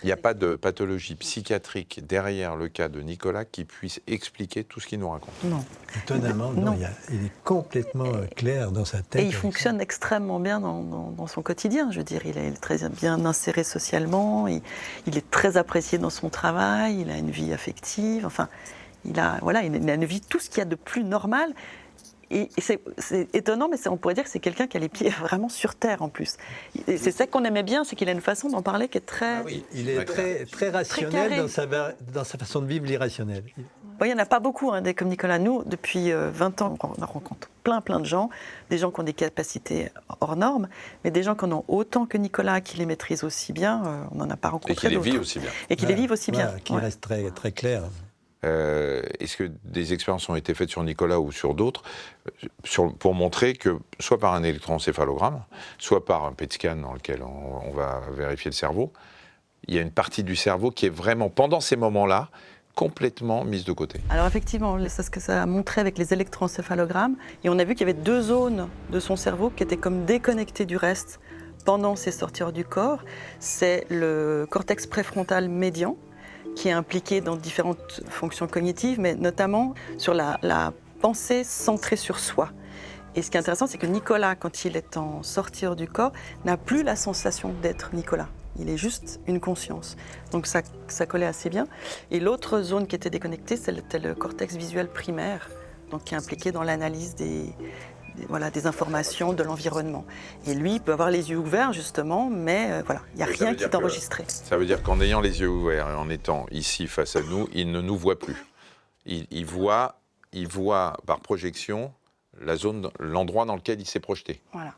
Il n'y a pas de pathologie psychiatrique derrière le cas de Nicolas qui puisse expliquer tout ce qu'il nous raconte. Non. Étonnamment, non. Il est complètement clair dans sa tête. Et il fonctionne extrêmement bien dans son quotidien. Je veux dire, il est très bien inséré socialement, il est très apprécié dans son travail, il a une vie affective, enfin, il a une vie, tout ce qu'il y a de plus normal. Et c'est étonnant, mais on pourrait dire que c'est quelqu'un qui a les pieds vraiment sur terre en plus. Et c'est ça qu'on aimait bien, c'est qu'il a une façon d'en parler qui est très... Ah oui, il est très rationnel dans sa façon de vivre l'irrationnel. Bon, il n'y en a pas beaucoup, des comme Nicolas. Nous, depuis 20 ans, on rencontre plein de gens, des gens qui ont des capacités hors normes, mais des gens qui en ont autant que Nicolas, qui les maîtrisent aussi bien, on n'en a pas rencontré d'autres. Et qui les vivent aussi bien. Et qui les vivent aussi bien. Qui reste très clair. Est-ce que des expériences ont été faites sur Nicolas ou sur d'autres pour montrer que, soit par un électroencéphalogramme, soit par un PET scan dans lequel on va vérifier le cerveau, il y a une partie du cerveau qui est vraiment, pendant ces moments-là, complètement mise de côté. Alors effectivement, c'est ce que ça a montré avec les électroencéphalogrammes, et on a vu qu'il y avait 2 zones de son cerveau qui étaient comme déconnectées du reste pendant ces sorties hors du corps. C'est le cortex préfrontal médian, qui est impliqué dans différentes fonctions cognitives, mais notamment sur la pensée centrée sur soi. Et ce qui est intéressant, c'est que Nicolas, quand il est en sortir du corps, n'a plus la sensation d'être Nicolas. Il est juste une conscience. Donc ça collait assez bien. Et l'autre zone qui était déconnectée, c'était le cortex visuel primaire, donc qui est impliqué dans l'analyse des informations de l'environnement. Et lui, il peut avoir les yeux ouverts, justement, mais voilà, il n'y a rien qui est enregistré. Ça veut dire qu'en ayant les yeux ouverts et en étant ici face à nous, il ne nous voit plus. Il voit par projection l'endroit dans lequel il s'est projeté. Voilà.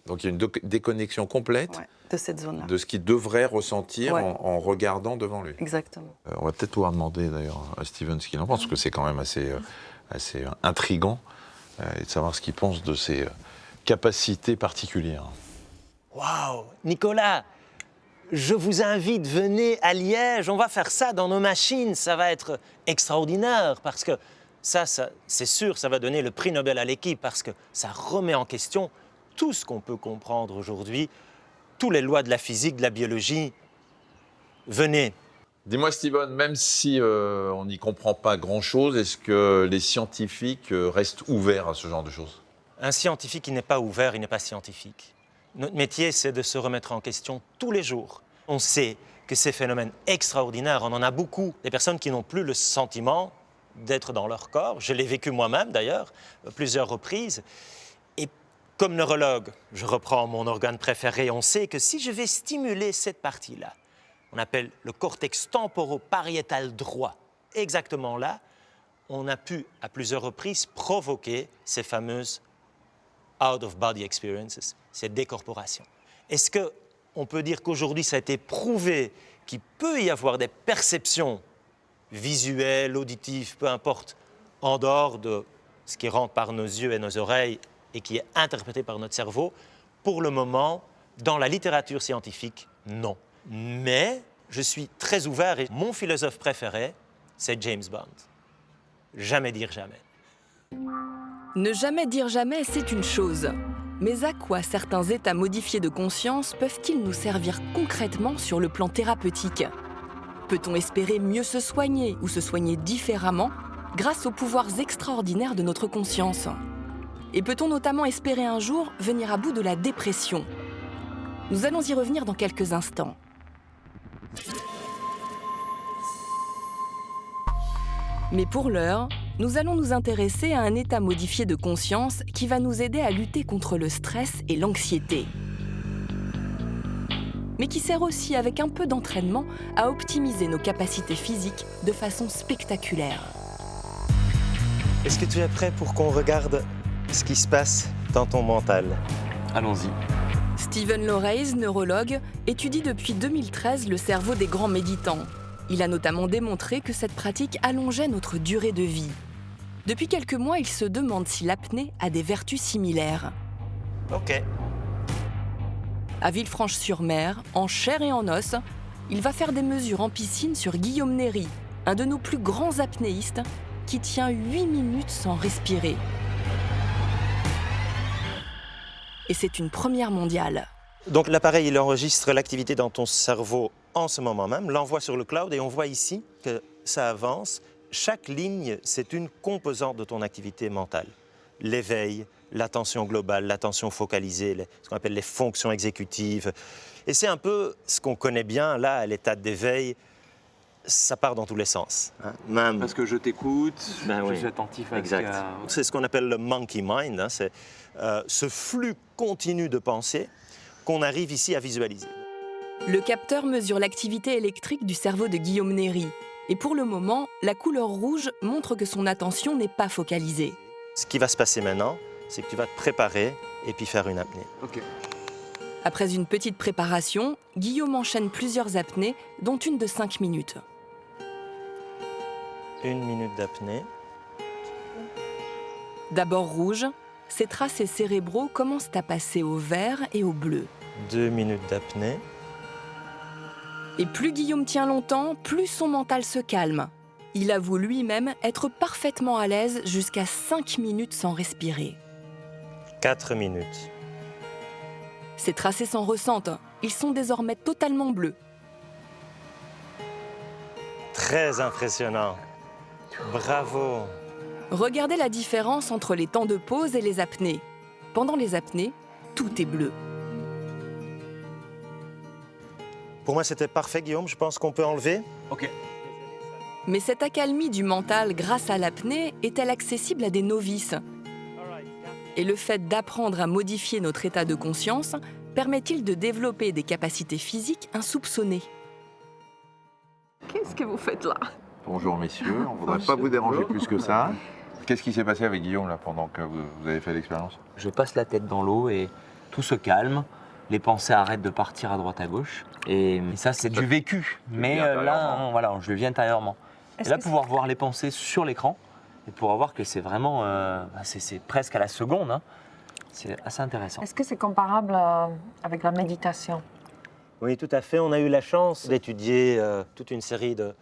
Donc il y a une déconnexion complète de cette zone-là. De ce qu'il devrait ressentir en regardant devant lui. Exactement. On va peut-être pouvoir demander d'ailleurs à Steven ce qu'il en pense, parce que c'est quand même assez intriguant et de savoir ce qu'il pense de ses capacités particulières. Waouh, Nicolas, je vous invite, venez à Liège, on va faire ça dans nos machines, ça va être extraordinaire, parce que ça c'est sûr, ça va donner le prix Nobel à l'équipe, parce que ça remet en question tout ce qu'on peut comprendre aujourd'hui, toutes les lois de la physique, de la biologie. Venez. Dis-moi, Steven, même si on n'y comprend pas grand-chose, est-ce que les scientifiques restent ouverts à ce genre de choses? Un scientifique qui n'est pas ouvert, il n'est pas scientifique. Notre métier, c'est de se remettre en question tous les jours. On sait que ces phénomènes extraordinaires, on en a beaucoup, des personnes qui n'ont plus le sentiment d'être dans leur corps. Je l'ai vécu moi-même, d'ailleurs, plusieurs reprises. Et comme neurologue, je reprends mon organe préféré, on sait que si je vais stimuler cette partie-là, on appelle le cortex temporo-pariétal droit, exactement là, on a pu, à plusieurs reprises, provoquer ces fameuses out-of-body experiences, ces décorporations. Est-ce qu'on peut dire qu'aujourd'hui, ça a été prouvé qu'il peut y avoir des perceptions visuelles, auditives, peu importe, en dehors de ce qui rentre par nos yeux et nos oreilles et qui est interprété par notre cerveau? Pour le moment, dans la littérature scientifique, non. Mais je suis très ouvert et mon philosophe préféré, c'est James Bond. Jamais dire jamais. Ne jamais dire jamais, c'est une chose. Mais à quoi certains états modifiés de conscience peuvent-ils nous servir concrètement sur le plan thérapeutique? Peut-on espérer mieux se soigner ou se soigner différemment grâce aux pouvoirs extraordinaires de notre conscience? Et peut-on notamment espérer un jour venir à bout de la dépression? Nous allons y revenir dans quelques instants. Mais pour l'heure, nous allons nous intéresser à un état modifié de conscience qui va nous aider à lutter contre le stress et l'anxiété. Mais qui sert aussi, avec un peu d'entraînement, à optimiser nos capacités physiques de façon spectaculaire. Est-ce que tu es prêt pour qu'on regarde ce qui se passe dans ton mental? Allons-y. Steven Lorays, neurologue, étudie depuis 2013 le cerveau des grands méditants. Il a notamment démontré que cette pratique allongeait notre durée de vie. Depuis quelques mois, il se demande si l'apnée a des vertus similaires. OK. À Villefranche-sur-Mer, en chair et en os, il va faire des mesures en piscine sur Guillaume Néry, un de nos plus grands apnéistes, qui tient 8 minutes sans respirer. Et c'est une première mondiale. Donc l'appareil, il enregistre l'activité dans ton cerveau en ce moment même, l'envoie sur le cloud et on voit ici que ça avance. Chaque ligne, c'est une composante de ton activité mentale. L'éveil, l'attention globale, l'attention focalisée, ce qu'on appelle les fonctions exécutives. Et c'est un peu ce qu'on connaît bien, là, à l'état d'éveil, ça part dans tous les sens. Hein. Même... Parce que je t'écoute, je suis attentif à exact. C'est ce qu'on appelle le monkey mind, hein. C'est ce flux continu de pensée qu'on arrive ici à visualiser. Le capteur mesure l'activité électrique du cerveau de Guillaume Néry. Et pour le moment, la couleur rouge montre que son attention n'est pas focalisée. Ce qui va se passer maintenant, c'est que tu vas te préparer et puis faire une apnée. Okay. Après une petite préparation, Guillaume enchaîne plusieurs apnées, dont une de 5 minutes. 1 minute d'apnée. D'abord rouge, ses tracés cérébraux commencent à passer au vert et au bleu. 2 minutes d'apnée. Et plus Guillaume tient longtemps, plus son mental se calme. Il avoue lui-même être parfaitement à l'aise jusqu'à 5 minutes sans respirer. 4 minutes. Ces tracés s'en ressentent. Ils sont désormais totalement bleus. Très impressionnant. Bravo. Regardez la différence entre les temps de pause et les apnées. Pendant les apnées, tout est bleu. Pour moi, c'était parfait, Guillaume. Je pense qu'on peut enlever. OK. Mais cette accalmie du mental grâce à l'apnée est-elle accessible à des novices? Et le fait d'apprendre à modifier notre état de conscience permet-il de développer des capacités physiques insoupçonnées? Qu'est-ce que vous faites là? Bonjour messieurs, on ne voudrait pas vous déranger plus que ça. Qu'est-ce qui s'est passé avec Guillaume là, pendant que vous avez fait l'expérience? Je passe la tête dans l'eau et tout se calme. Les pensées arrêtent de partir à droite à gauche. Et ça, c'est du vécu. Mais là, voilà, je le vis intérieurement. Et là, pouvoir voir les pensées sur l'écran et pouvoir voir que c'est vraiment, c'est presque à la seconde, hein. C'est assez intéressant. Est-ce que c'est comparable avec la méditation? Oui, tout à fait. On a eu la chance d'étudier toute une série de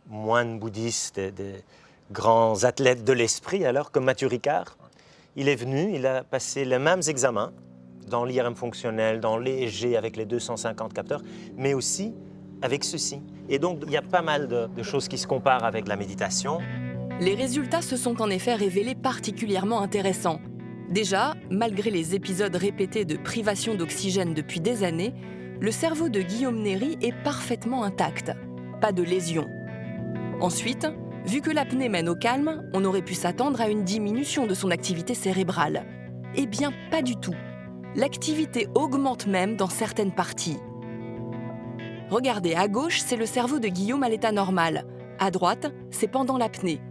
moines bouddhistes, des grands athlètes de l'esprit, alors comme Mathieu Ricard. Il est venu, il a passé les mêmes examens dans l'IRM fonctionnel, dans l'EEG avec les 250 capteurs, mais aussi avec ceci. Et donc, il y a pas mal de choses qui se comparent avec la méditation. Les résultats se sont en effet révélés particulièrement intéressants. Déjà, malgré les épisodes répétés de privation d'oxygène depuis des années, le cerveau de Guillaume Néry est parfaitement intact. Pas de lésions. Ensuite, vu que l'apnée mène au calme, on aurait pu s'attendre à une diminution de son activité cérébrale. Eh bien, pas du tout. L'activité augmente même dans certaines parties. Regardez, à gauche, c'est le cerveau de Guillaume à l'état normal. À droite, c'est pendant l'apnée.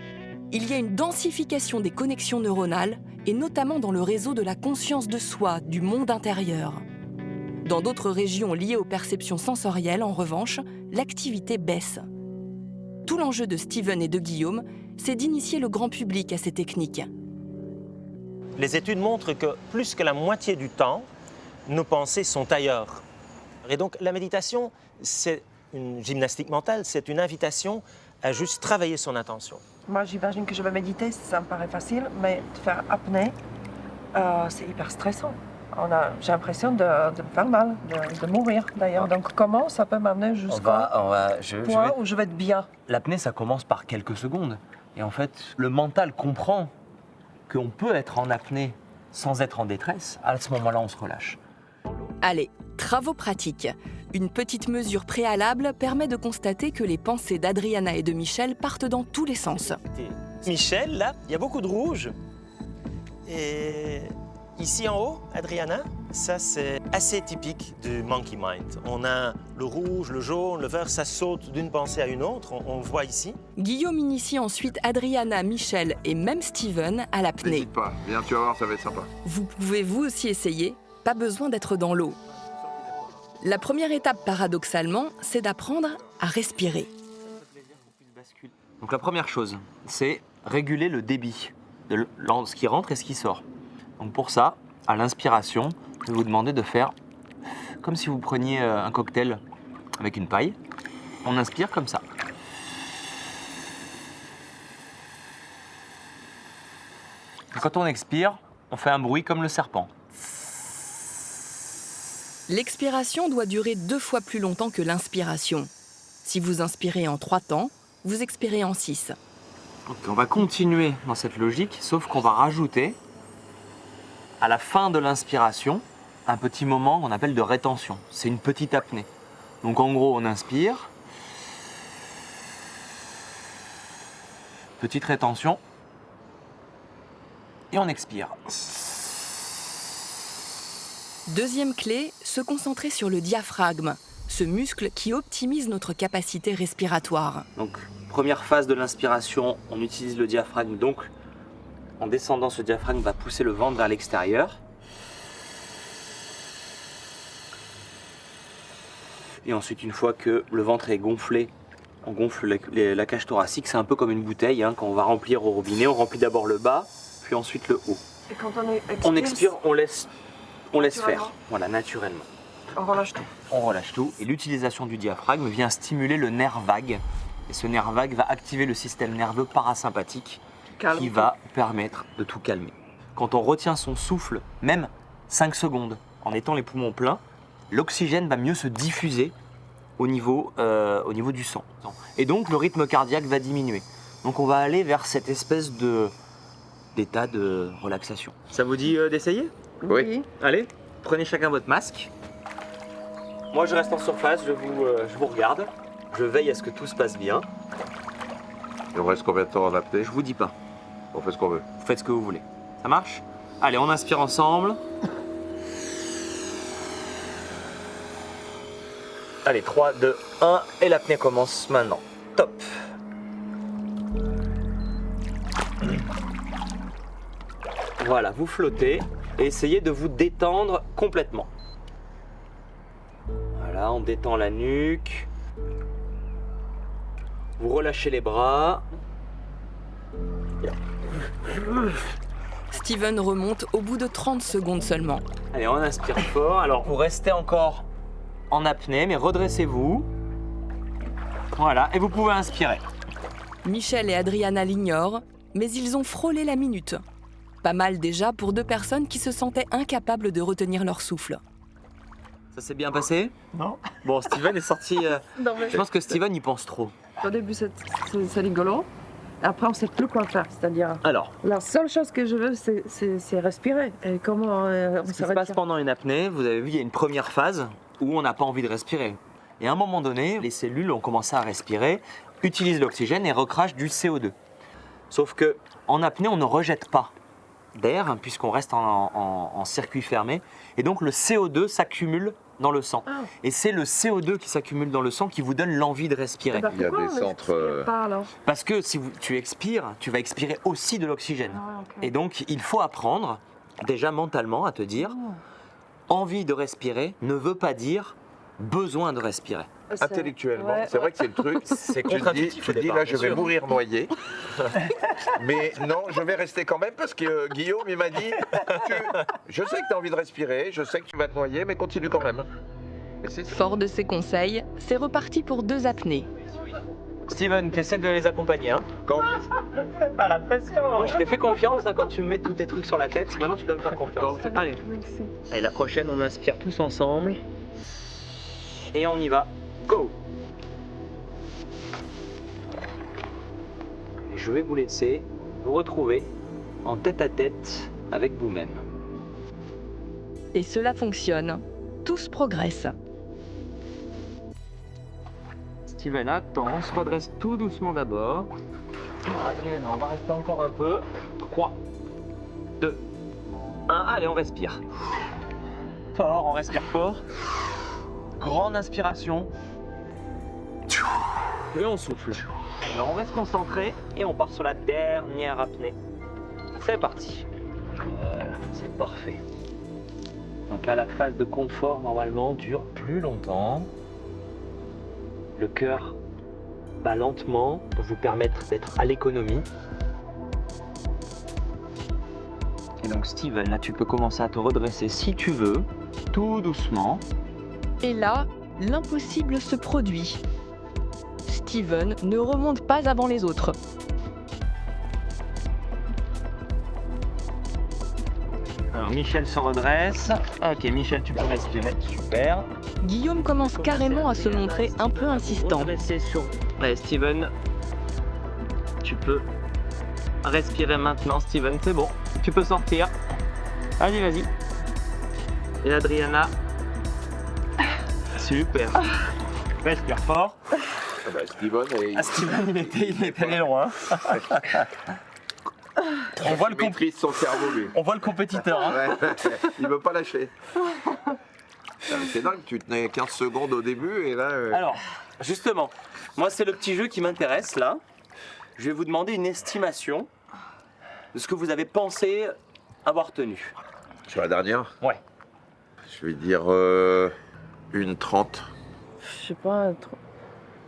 Il y a une densification des connexions neuronales, et notamment dans le réseau de la conscience de soi, du monde intérieur. Dans d'autres régions liées aux perceptions sensorielles, en revanche, l'activité baisse. Tout l'enjeu de Steven et de Guillaume, c'est d'initier le grand public à ces techniques. Les études montrent que plus que la moitié du temps, nos pensées sont ailleurs. Et donc la méditation, c'est une gymnastique mentale, c'est une invitation à juste travailler son attention. Moi, j'imagine que je vais méditer, ça me paraît facile, mais de faire apnée, c'est hyper stressant. J'ai l'impression de me faire mal, de mourir d'ailleurs. Donc comment ça peut m'amener jusqu'au point où je vais être bien? L'apnée, ça commence par quelques secondes. Et en fait, le mental comprend qu'on peut être en apnée sans être en détresse. À ce moment-là, on se relâche. Allez, travaux pratiques. Une petite mesure préalable permet de constater que les pensées d'Adriana et de Michel partent dans tous les sens. Michel, là, il y a beaucoup de rouge. Et ici en haut, Adriana, ça c'est assez typique du monkey mind. On a le rouge, le jaune, le vert, ça saute d'une pensée à une autre, on le voit ici. Guillaume initie ensuite Adriana, Michel et même Steven à l'apnée. N'hésite pas, viens, tu vas voir, ça va être sympa. Vous pouvez vous aussi essayer, pas besoin d'être dans l'eau. La première étape, paradoxalement, c'est d'apprendre à respirer. Donc la première chose, c'est réguler le débit de ce qui rentre et ce qui sort. Donc pour ça, à l'inspiration, je vais vous demander de faire comme si vous preniez un cocktail avec une paille. On inspire comme ça. Et quand on expire, on fait un bruit comme le serpent. L'expiration doit durer 2 fois plus longtemps que l'inspiration. Si vous inspirez en 3 temps, vous expirez en 6. Donc on va continuer dans cette logique, sauf qu'on va rajouter, à la fin de l'inspiration, un petit moment qu'on appelle de rétention. C'est une petite apnée. Donc en gros, on inspire. Petite rétention. Et on expire. Deuxième clé, se concentrer sur le diaphragme, ce muscle qui optimise notre capacité respiratoire. Donc, première phase de l'inspiration, on utilise le diaphragme. Donc, en descendant, ce diaphragme va pousser le ventre vers l'extérieur. Et ensuite, une fois que le ventre est gonflé, on gonfle la cage thoracique. C'est un peu comme une bouteille, hein. Quand on va remplir au robinet, on remplit d'abord le bas, puis ensuite le haut. Et quand on expire, on laisse faire, voilà, naturellement. On relâche tout. On relâche tout. Et l'utilisation du diaphragme vient stimuler le nerf vague. Et ce nerf vague va activer le système nerveux parasympathique qui va permettre de tout calmer. Quand on retient son souffle, même 5 secondes, en étant les poumons pleins, l'oxygène va mieux se diffuser au niveau du sang. Et donc le rythme cardiaque va diminuer. Donc on va aller vers cette espèce de d'état de relaxation. Ça vous dit d'essayer? Oui. Allez, prenez chacun votre masque. Moi, je reste en surface, je vous regarde. Je veille à ce que tout se passe bien. Et on reste combien de temps en apnée? Je vous dis pas. On fait ce qu'on veut. Vous faites ce que vous voulez. Ça marche? Allez, on inspire ensemble. Allez, 3, 2, 1, et l'apnée commence maintenant. Top. Voilà, vous flottez et essayez de vous détendre complètement. Voilà, on détend la nuque. Vous relâchez les bras. Steven remonte au bout de 30 secondes seulement. Allez, on inspire fort. Alors, vous restez encore en apnée, mais redressez-vous. Voilà, et vous pouvez inspirer. Michel et Adriana l'ignorent, mais ils ont frôlé la minute. Pas mal déjà pour 2 personnes qui se sentaient incapables de retenir leur souffle. Ça s'est bien passé? Non. Bon, Steven est sorti... Non, mais- Je pense que Steven y pense trop. Au début, c'est rigolo. Après, on ne sait plus quoi faire. C'est-à-dire, Alors, la seule chose que je veux, c'est respirer. Et comment on ce se qui se passe retire. pendant une apnée, vous avez vu, il y a une première phase où on n'a pas envie de respirer. Et à un moment donné, les cellules ont commencé à respirer, utilisent l'oxygène et recrachent du CO2. Sauf que en apnée, on ne rejette pas d'air, hein, puisqu'on reste en circuit fermé. Et donc, le CO2 s'accumule dans le sang. Ah. Et c'est le CO2 qui s'accumule dans le sang qui vous donne l'envie de respirer. Eh ben, Il y a pourquoi des on centres, respire pas, alors Parce que si tu expires, tu vas expirer aussi de l'oxygène. Ah, ok. Et donc, il faut apprendre, déjà mentalement, à te dire, envie de respirer ne veut pas dire besoin de respirer. Intellectuellement, ouais, c'est vrai que c'est le truc. C'est Tu te dis, contre-intuitif au départ, là, je bien vais sûr. mourir noyé. Mais non, je vais rester quand même parce que Guillaume, il m'a dit, je sais que tu as envie de respirer, je sais que tu vas te noyer, mais continue quand même. Et c'est ça. Fort de ses conseils, c'est reparti pour 2 apnées. Steven, tu essaies de les accompagner. Hein. Pas la pression. Moi, je t'ai fait confiance hein, quand tu mets tous tes trucs sur la tête. Maintenant, tu dois me faire confiance. Allez. Allez, la prochaine, on inspire tous ensemble. Et on y va. Go. Et je vais vous laisser vous retrouver en tête-à-tête avec vous-même. Et cela fonctionne. Tous progressent. Steven, attends, on se redresse tout doucement d'abord. Adriana, on va rester encore un peu. 3, 2, 1. Allez, on respire. Fort, on respire fort. Grande inspiration. Et on souffle. Alors on reste concentré et on part sur la dernière apnée. C'est parti. Voilà, c'est parfait. Donc là, la phase de confort, normalement, dure plus longtemps. Le cœur bat lentement pour vous permettre d'être à l'économie. Et donc Steven, là tu peux commencer à te redresser si tu veux, tout doucement. Et là, l'impossible se produit. Steven ne remonte pas avant les autres. Alors Michel se redresse. Ok Michel, tu peux respirer. Super. Guillaume commence carrément à se montrer un peu insistant. Redresser sur... Ouais, Steven, tu peux respirer maintenant, Steven, c'est bon. Tu peux sortir. Allez, vas-y. Et Adriana. Super. Respire fort. Ah bah, Steven, Steven, il était allé loin. On voit, son cerveau, lui. on voit le compétiteur. Hein. Ouais, il veut pas lâcher. C'est dingue, tu tenais 15 secondes au début et là... Alors, justement, moi c'est le petit jeu qui m'intéresse là. Je vais vous demander une estimation de ce que vous avez pensé avoir tenu. Sur la dernière? Ouais. Je vais dire une 30. Je sais pas,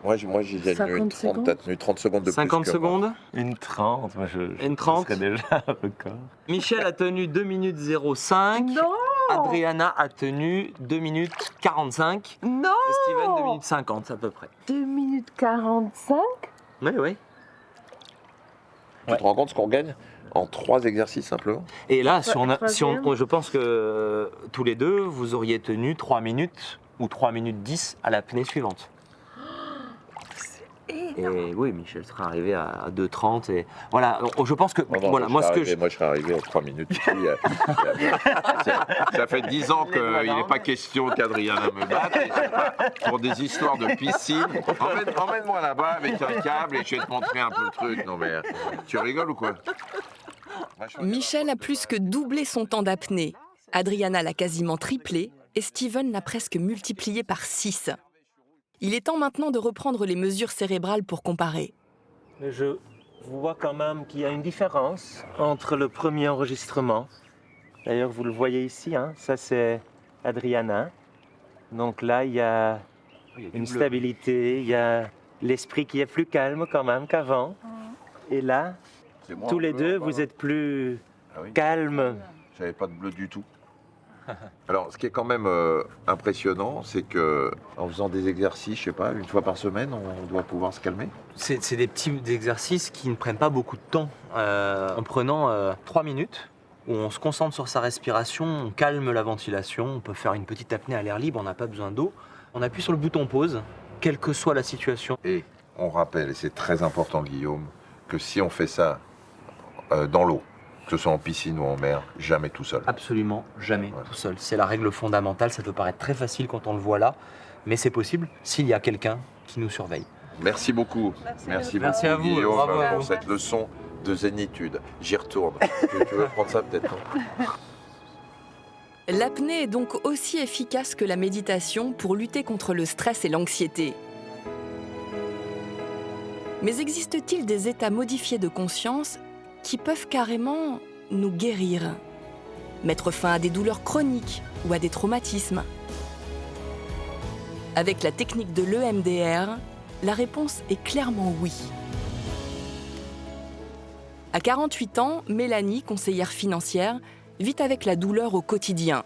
Moi j'ai déjà tenu une 30, t'as tenu 30 secondes de 50 plus que moi. secondes. Une 30, moi Une 30. serait déjà un record. Michel a tenu 2 minutes 05. Non. Adriana a tenu 2 minutes 45. Non. Et Steven 2 minutes 50 à peu près. 2 minutes 45. Oui, oui. Tu te rends compte ce qu'on gagne en 3 exercices simplement? Et là, troisième. je pense que tous les deux, vous auriez tenu 3 minutes ou 3 minutes 10 à l'apnée suivante. C'est Et oui, Michel sera arrivé à 2h30. Et voilà, alors, je pense que. Voilà, moi, je serais arrivé à 3 minutes. Ça fait 10 ans qu'il n'est pas question qu'Adriana me batte. Pour des histoires de piscine. Emmène-moi là-bas avec un câble et je vais te montrer un peu le truc. Non, mais tu rigoles ou quoi? Michel a plus que doublé son temps d'apnée. Adriana l'a quasiment triplé et Steven l'a presque multiplié par 6. Il est temps maintenant de reprendre les mesures cérébrales pour comparer. Je vois quand même qu'il y a une différence entre le premier enregistrement. D'ailleurs, vous le voyez ici, hein, ça c'est Adriana. Donc là, il y a une stabilité, il y a l'esprit qui est plus calme quand même qu'avant. Et là, tous les deux, vous êtes plus calmes. J'avais pas de bleu du tout. Alors, ce qui est quand même impressionnant, c'est que en faisant des exercices, je sais pas, une fois par semaine, on doit pouvoir se calmer. C'est des petits exercices qui ne prennent pas beaucoup de temps. En prenant 3 minutes, où on se concentre sur sa respiration, on calme la ventilation, on peut faire une petite apnée à l'air libre, on n'a pas besoin d'eau. On appuie sur le bouton pause, quelle que soit la situation. Et on rappelle, et c'est très important Guillaume, que si on fait ça dans l'eau, que ce soit en piscine ou en mer, jamais tout seul. Absolument jamais tout seul. C'est la règle fondamentale, ça peut paraître très facile quand on le voit là, mais c'est possible s'il y a quelqu'un qui nous surveille. Merci beaucoup. Merci à vous, Guillaume, bravo à pour vous. cette leçon de zénitude. J'y retourne. Tu veux prendre ça peut-être, non? L'apnée est donc aussi efficace que la méditation pour lutter contre le stress et l'anxiété. Mais existe-t-il des états modifiés de conscience qui peuvent carrément nous guérir, mettre fin à des douleurs chroniques ou à des traumatismes? Avec la technique de l'EMDR, la réponse est clairement oui. À 48 ans, Mélanie, conseillère financière, vit avec la douleur au quotidien.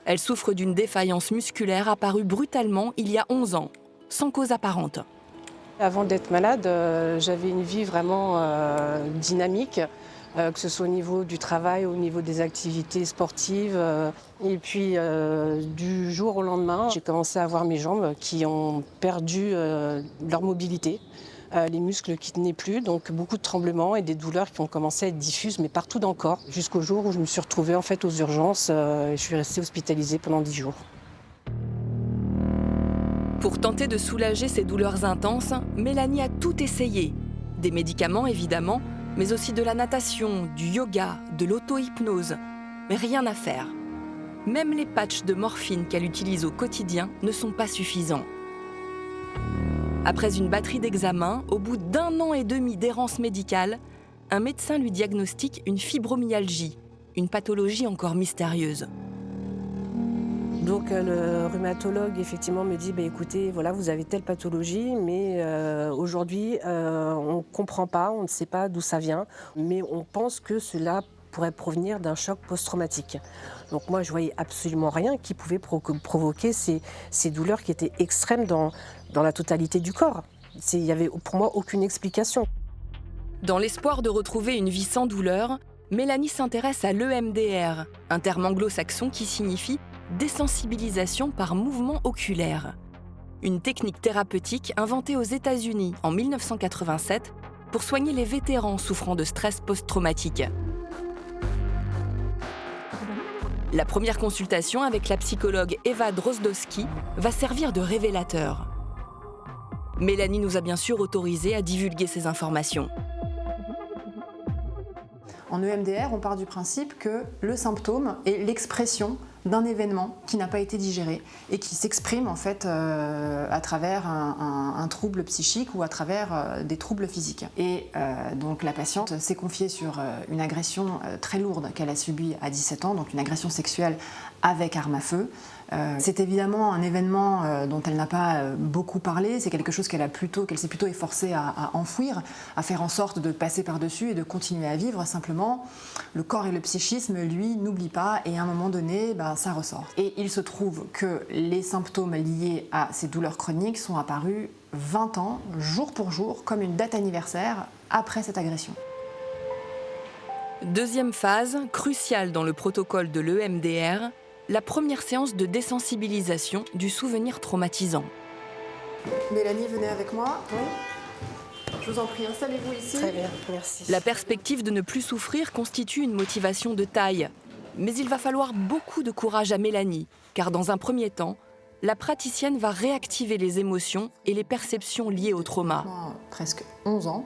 Elle souffre d'une défaillance musculaire apparue brutalement il y a 11 ans, sans cause apparente. Avant d'être malade, j'avais une vie vraiment dynamique, que ce soit au niveau du travail, au niveau des activités sportives. Et puis, du jour au lendemain, j'ai commencé à avoir mes jambes qui ont perdu leur mobilité. Les muscles qui tenaient plus, donc beaucoup de tremblements et des douleurs qui ont commencé à être diffuses, mais partout dans le corps, jusqu'au jour où je me suis retrouvée en fait aux urgences et je suis restée hospitalisée pendant 10 jours. Pour tenter de soulager ces douleurs intenses, Mélanie a tout essayé. Des médicaments évidemment, mais aussi de la natation, du yoga, de l'auto-hypnose. Mais rien à faire. Même les patchs de morphine qu'elle utilise au quotidien ne sont pas suffisants. Après une batterie d'examens, au bout d'1 an et demi d'errance médicale, un médecin lui diagnostique une fibromyalgie, une pathologie encore mystérieuse. Donc le rhumatologue effectivement me dit écoutez, voilà, vous avez telle pathologie, mais aujourd'hui on ne comprend pas, on ne sait pas d'où ça vient, mais on pense que cela pourrait provenir d'un choc post-traumatique. Donc moi je voyais absolument rien qui pouvait provoquer ces douleurs qui étaient extrêmes dans la totalité du corps. Il n'y avait pour moi aucune explication. Dans l'espoir de retrouver une vie sans douleur, Mélanie s'intéresse à l'EMDR, un terme anglo-saxon qui signifie désensibilisation par mouvement oculaire. Une technique thérapeutique inventée aux États-Unis en 1987 pour soigner les vétérans souffrant de stress post-traumatique. La première consultation avec la psychologue Eva Drozdowski va servir de révélateur. Mélanie nous a bien sûr autorisé à divulguer ces informations. En EMDR, on part du principe que le symptôme est l'expression d'un événement qui n'a pas été digéré et qui s'exprime en fait à travers un trouble psychique ou à travers des troubles physiques. Et donc la patiente s'est confiée sur une agression très lourde qu'elle a subie à 17 ans, donc une agression sexuelle avec arme à feu. C'est évidemment un événement dont elle n'a pas beaucoup parlé, c'est quelque chose qu'elle s'est plutôt efforcée à enfouir, à faire en sorte de passer par-dessus et de continuer à vivre. Simplement, le corps et le psychisme, lui, n'oublient pas et à un moment donné, ça ressort. Et il se trouve que les symptômes liés à ces douleurs chroniques sont apparus 20 ans, jour pour jour, comme une date anniversaire après cette agression. Deuxième phase, cruciale dans le protocole de l'EMDR, la première séance de désensibilisation du souvenir traumatisant. Mélanie, venez avec moi. Oui. Je vous en prie, installez-vous ici. Très bien, merci. La perspective de ne plus souffrir constitue une motivation de taille. Mais il va falloir beaucoup de courage à Mélanie, car dans un premier temps, la praticienne va réactiver les émotions et les perceptions liées au trauma. Presque 11 ans.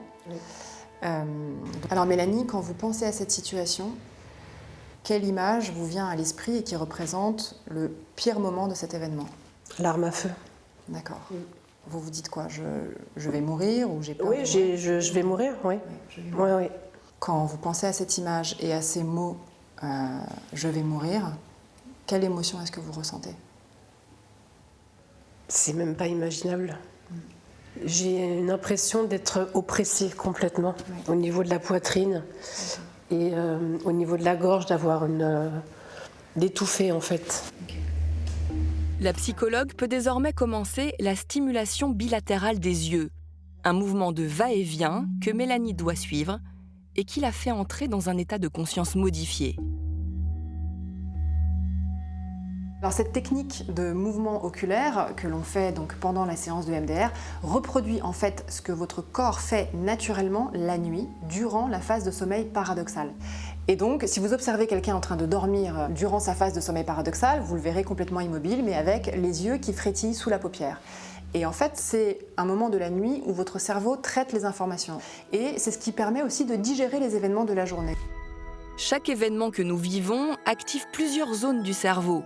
Alors Mélanie, quand vous pensez à cette situation, quelle image vous vient à l'esprit et qui représente le pire moment de cet événement? L'arme à feu. D'accord. Vous vous dites quoi? Je vais mourir ou j'ai peur? Oui, je vais mourir, oui. Oui. Quand vous pensez à cette image et à ces mots « je vais mourir », quelle émotion est-ce que vous ressentez? C'est même pas imaginable. J'ai une impression d'être oppressée complètement, au niveau de la poitrine et au niveau de la gorge, d'avoir d'étouffer en fait. La psychologue peut désormais commencer la stimulation bilatérale des yeux, un mouvement de va-et-vient que Mélanie doit suivre et qui la fait entrer dans un état de conscience modifié. Alors cette technique de mouvement oculaire que l'on fait donc pendant la séance de MDR reproduit en fait ce que votre corps fait naturellement la nuit durant la phase de sommeil paradoxal. Et donc si vous observez quelqu'un en train de dormir durant sa phase de sommeil paradoxal, vous le verrez complètement immobile mais avec les yeux qui frétillent sous la paupière. Et en fait, c'est un moment de la nuit où votre cerveau traite les informations. Et c'est ce qui permet aussi de digérer les événements de la journée. Chaque événement que nous vivons active plusieurs zones du cerveau.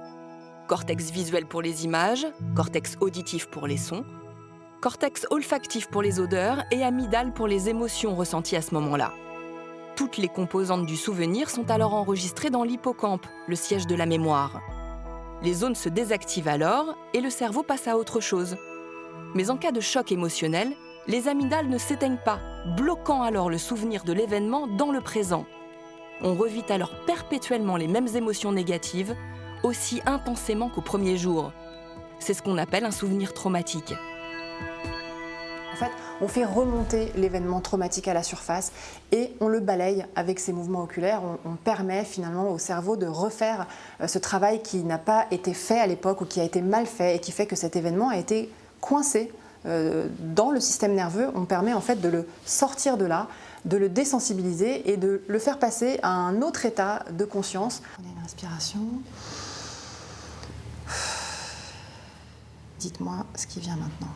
Cortex visuel pour les images, cortex auditif pour les sons, cortex olfactif pour les odeurs et amygdale pour les émotions ressenties à ce moment-là. Toutes les composantes du souvenir sont alors enregistrées dans l'hippocampe, le siège de la mémoire. Les zones se désactivent alors et le cerveau passe à autre chose. Mais en cas de choc émotionnel, les amygdales ne s'éteignent pas, bloquant alors le souvenir de l'événement dans le présent. On revit alors perpétuellement les mêmes émotions négatives, aussi intensément qu'au premier jour. C'est ce qu'on appelle un souvenir traumatique. En fait, on fait remonter l'événement traumatique à la surface et on le balaye avec ces mouvements oculaires. On permet finalement au cerveau de refaire ce travail qui n'a pas été fait à l'époque ou qui a été mal fait et qui fait que cet événement a été coincé dans le système nerveux. On permet en fait de le sortir de là, de le désensibiliser et de le faire passer à un autre état de conscience. Prenez une respiration. Dites-moi ce qui vient maintenant.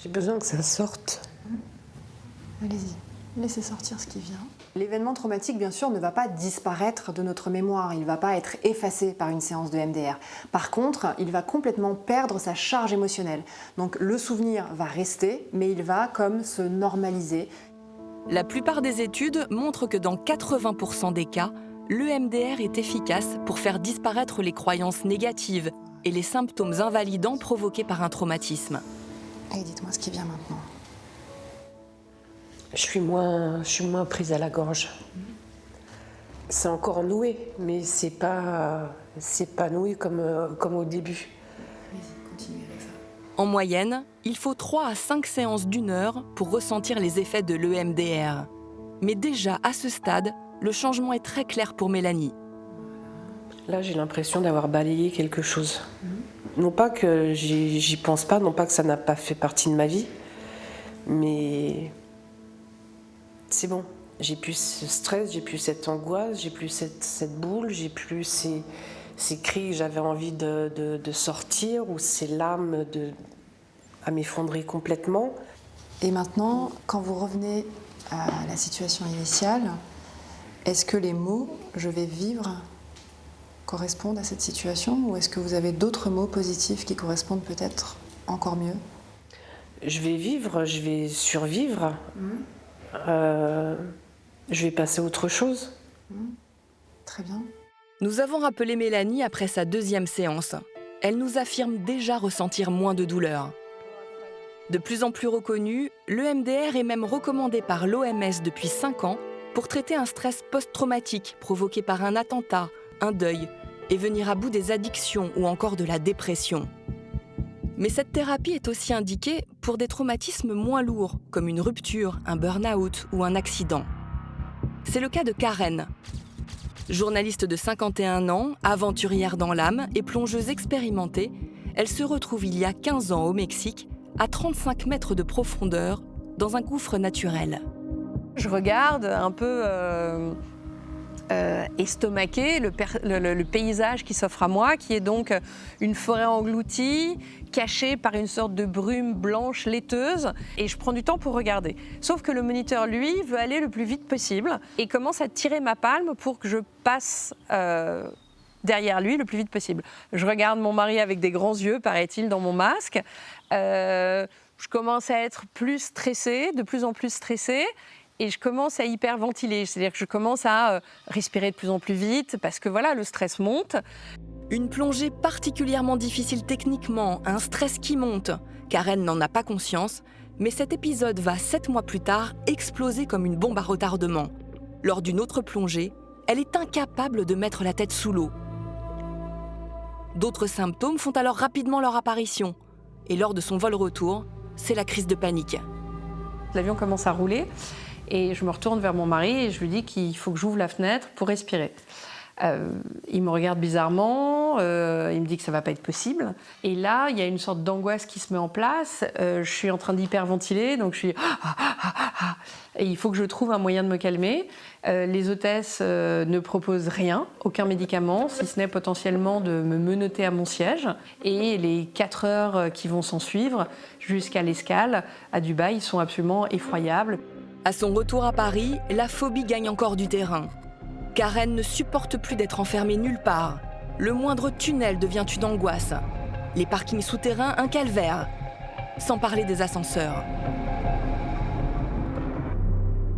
J'ai besoin que ça sorte. Allez-y, laissez sortir ce qui vient. L'événement traumatique, bien sûr, ne va pas disparaître de notre mémoire. Il ne va pas être effacé par une séance de MDR. Par contre, il va complètement perdre sa charge émotionnelle. Donc le souvenir va rester, mais il va comme se normaliser. La plupart des études montrent que dans 80% des cas, l'EMDR est efficace pour faire disparaître les croyances négatives et les symptômes invalidants provoqués par un traumatisme. Et dites-moi ce qui vient maintenant. Je suis moins prise à la gorge. C'est encore noué, mais c'est pas noué comme au début. Vas-y, continuez avec ça. En moyenne, il faut 3 à 5 séances d'1 heure pour ressentir les effets de l'EMDR. Mais déjà, à ce stade, le changement est très clair pour Mélanie. Là, j'ai l'impression d'avoir balayé quelque chose. Non pas que j'y pense pas, non pas que ça n'a pas fait partie de ma vie, mais c'est bon. J'ai plus ce stress, j'ai plus cette angoisse, j'ai plus cette boule, j'ai plus ces cris que j'avais envie de sortir ou ces larmes à m'effondrer complètement. Et maintenant, quand vous revenez à la situation initiale, est-ce que les mots « je vais vivre » correspondent à cette situation ou est-ce que vous avez d'autres mots positifs qui correspondent peut-être encore mieux? Je vais vivre, je vais survivre, je vais passer à autre chose. Très bien. Nous avons rappelé Mélanie après sa 2e séance. Elle nous affirme déjà ressentir moins de douleur. De plus en plus reconnu, l'EMDR est même recommandé par l'OMS depuis 5 ans pour traiter un stress post-traumatique provoqué par un attentat, un deuil, et venir à bout des addictions ou encore de la dépression. Mais cette thérapie est aussi indiquée pour des traumatismes moins lourds, comme une rupture, un burn-out ou un accident. C'est le cas de Karen. Journaliste de 51 ans, aventurière dans l'âme et plongeuse expérimentée, elle se retrouve il y a 15 ans au Mexique, à 35 mètres de profondeur, dans un gouffre naturel. Je regarde un peu estomaqué le paysage qui s'offre à moi, qui est donc une forêt engloutie, cachée par une sorte de brume blanche laiteuse, et je prends du temps pour regarder. Sauf que le moniteur, lui, veut aller le plus vite possible et commence à tirer ma palme pour que je passe derrière lui le plus vite possible. Je regarde mon mari avec des grands yeux, paraît-il, dans mon masque. Je commence à être plus stressée, de plus en plus stressée. Et je commence à hyperventiler, c'est-à-dire que je commence à respirer de plus en plus vite parce que voilà, le stress monte. Une plongée particulièrement difficile techniquement, un stress qui monte. Karen n'en a pas conscience, mais cet épisode va 7 mois plus tard exploser comme une bombe à retardement. Lors d'une autre plongée, elle est incapable de mettre la tête sous l'eau. D'autres symptômes font alors rapidement leur apparition. Et lors de son vol retour, c'est la crise de panique. L'avion commence à rouler. Et je me retourne vers mon mari et je lui dis qu'il faut que j'ouvre la fenêtre pour respirer. Il me regarde bizarrement, il me dit que ça ne va pas être possible. Et là, il y a une sorte d'angoisse qui se met en place. Je suis en train d'hyperventiler, donc je suis... Et il faut que je trouve un moyen de me calmer. Les hôtesses ne proposent rien, aucun médicament, si ce n'est potentiellement de me menotter à mon siège. Et les 4 heures qui vont s'en suivre jusqu'à l'escale à Dubaï sont absolument effroyables. À son retour à Paris, la phobie gagne encore du terrain. Karen ne supporte plus d'être enfermée nulle part. Le moindre tunnel devient une angoisse. Les parkings souterrains, un calvaire. Sans parler des ascenseurs.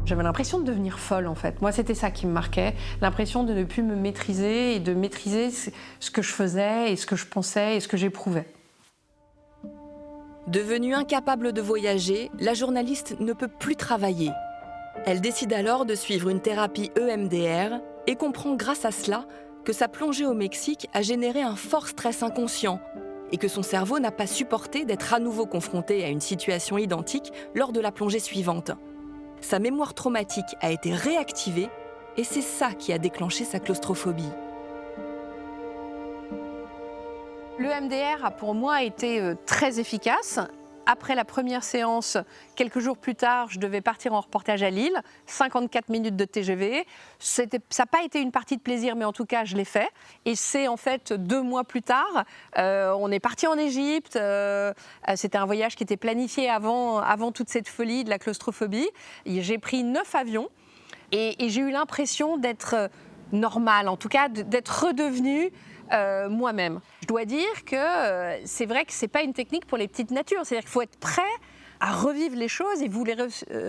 J'avais l'impression de devenir folle, en fait. Moi, c'était ça qui me marquait. L'impression de ne plus me maîtriser et de maîtriser ce que je faisais et ce que je pensais et ce que j'éprouvais. Devenue incapable de voyager, la journaliste ne peut plus travailler. Elle décide alors de suivre une thérapie EMDR et comprend grâce à cela que sa plongée au Mexique a généré un fort stress inconscient et que son cerveau n'a pas supporté d'être à nouveau confronté à une situation identique lors de la plongée suivante. Sa mémoire traumatique a été réactivée et c'est ça qui a déclenché sa claustrophobie. L'EMDR a pour moi été très efficace. Après la première séance, quelques jours plus tard, je devais partir en reportage à Lille, 54 minutes de TGV. Ça n'a pas été une partie de plaisir, mais en tout cas, je l'ai fait. Et c'est en fait 2 mois plus tard, on est parti en Égypte. C'était un voyage qui était planifié avant toute cette folie de la claustrophobie. J'ai pris 9 avions et j'ai eu l'impression d'être normale, en tout cas d'être redevenue moi-même. Je dois dire que c'est vrai que ce n'est pas une technique pour les petites natures. C'est-à-dire qu'il faut être prêt à revivre les choses et vous les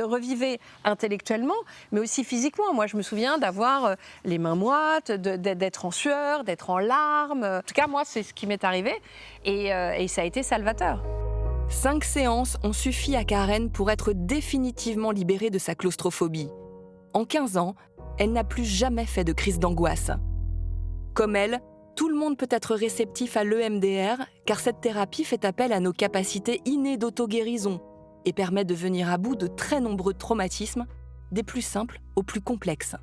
revivez intellectuellement, mais aussi physiquement. Moi, je me souviens d'avoir les mains moites, d'être en sueur, d'être en larmes. En tout cas, moi, c'est ce qui m'est arrivé et ça a été salvateur. 5 séances ont suffi à Karen pour être définitivement libérée de sa claustrophobie. En 15 ans, elle n'a plus jamais fait de crise d'angoisse. Comme elle, tout le monde peut être réceptif à l'EMDR car cette thérapie fait appel à nos capacités innées d'auto-guérison et permet de venir à bout de très nombreux traumatismes, des plus simples aux plus complexes.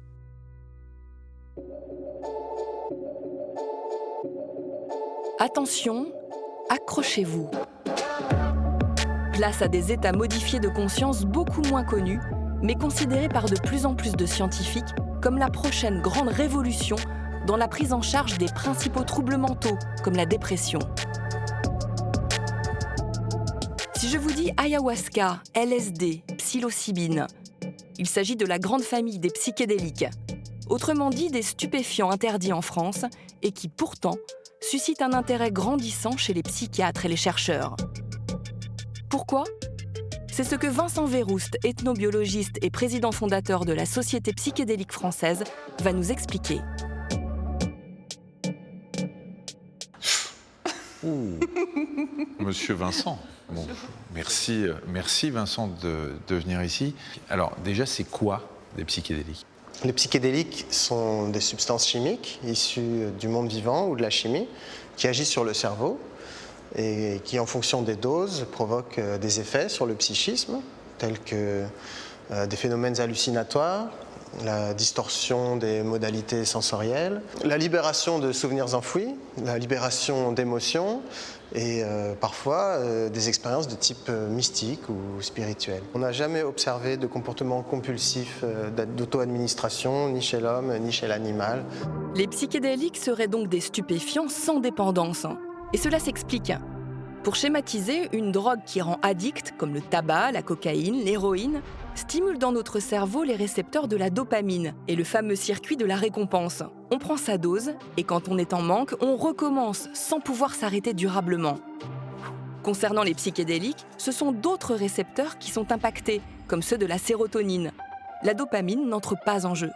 Attention, accrochez-vous. Place à des états modifiés de conscience beaucoup moins connus, mais considérés par de plus en plus de scientifiques comme la prochaine grande révolution dans la prise en charge des principaux troubles mentaux, comme la dépression. Si je vous dis ayahuasca, LSD, psilocybine, il s'agit de la grande famille des psychédéliques, autrement dit des stupéfiants interdits en France et qui pourtant suscitent un intérêt grandissant chez les psychiatres et les chercheurs. Pourquoi ? C'est ce que Vincent Verroust, ethnobiologiste et président fondateur de la Société psychédélique française, va nous expliquer. Monsieur Vincent, bon, merci Vincent de venir ici. Alors déjà, c'est quoi des psychédéliques ? Les psychédéliques sont des substances chimiques issues du monde vivant ou de la chimie qui agissent sur le cerveau et qui, en fonction des doses, provoquent des effets sur le psychisme, tels que des phénomènes hallucinatoires, la distorsion des modalités sensorielles, la libération de souvenirs enfouis, la libération d'émotions et parfois des expériences de type mystique ou spirituel. On n'a jamais observé de comportement compulsif d'auto-administration, ni chez l'homme, ni chez l'animal. Les psychédéliques seraient donc des stupéfiants sans dépendance. Et cela s'explique. Pour schématiser, une drogue qui rend addict, comme le tabac, la cocaïne, l'héroïne, stimule dans notre cerveau les récepteurs de la dopamine et le fameux circuit de la récompense. On prend sa dose et quand on est en manque, on recommence sans pouvoir s'arrêter durablement. Concernant les psychédéliques, ce sont d'autres récepteurs qui sont impactés, comme ceux de la sérotonine. La dopamine n'entre pas en jeu.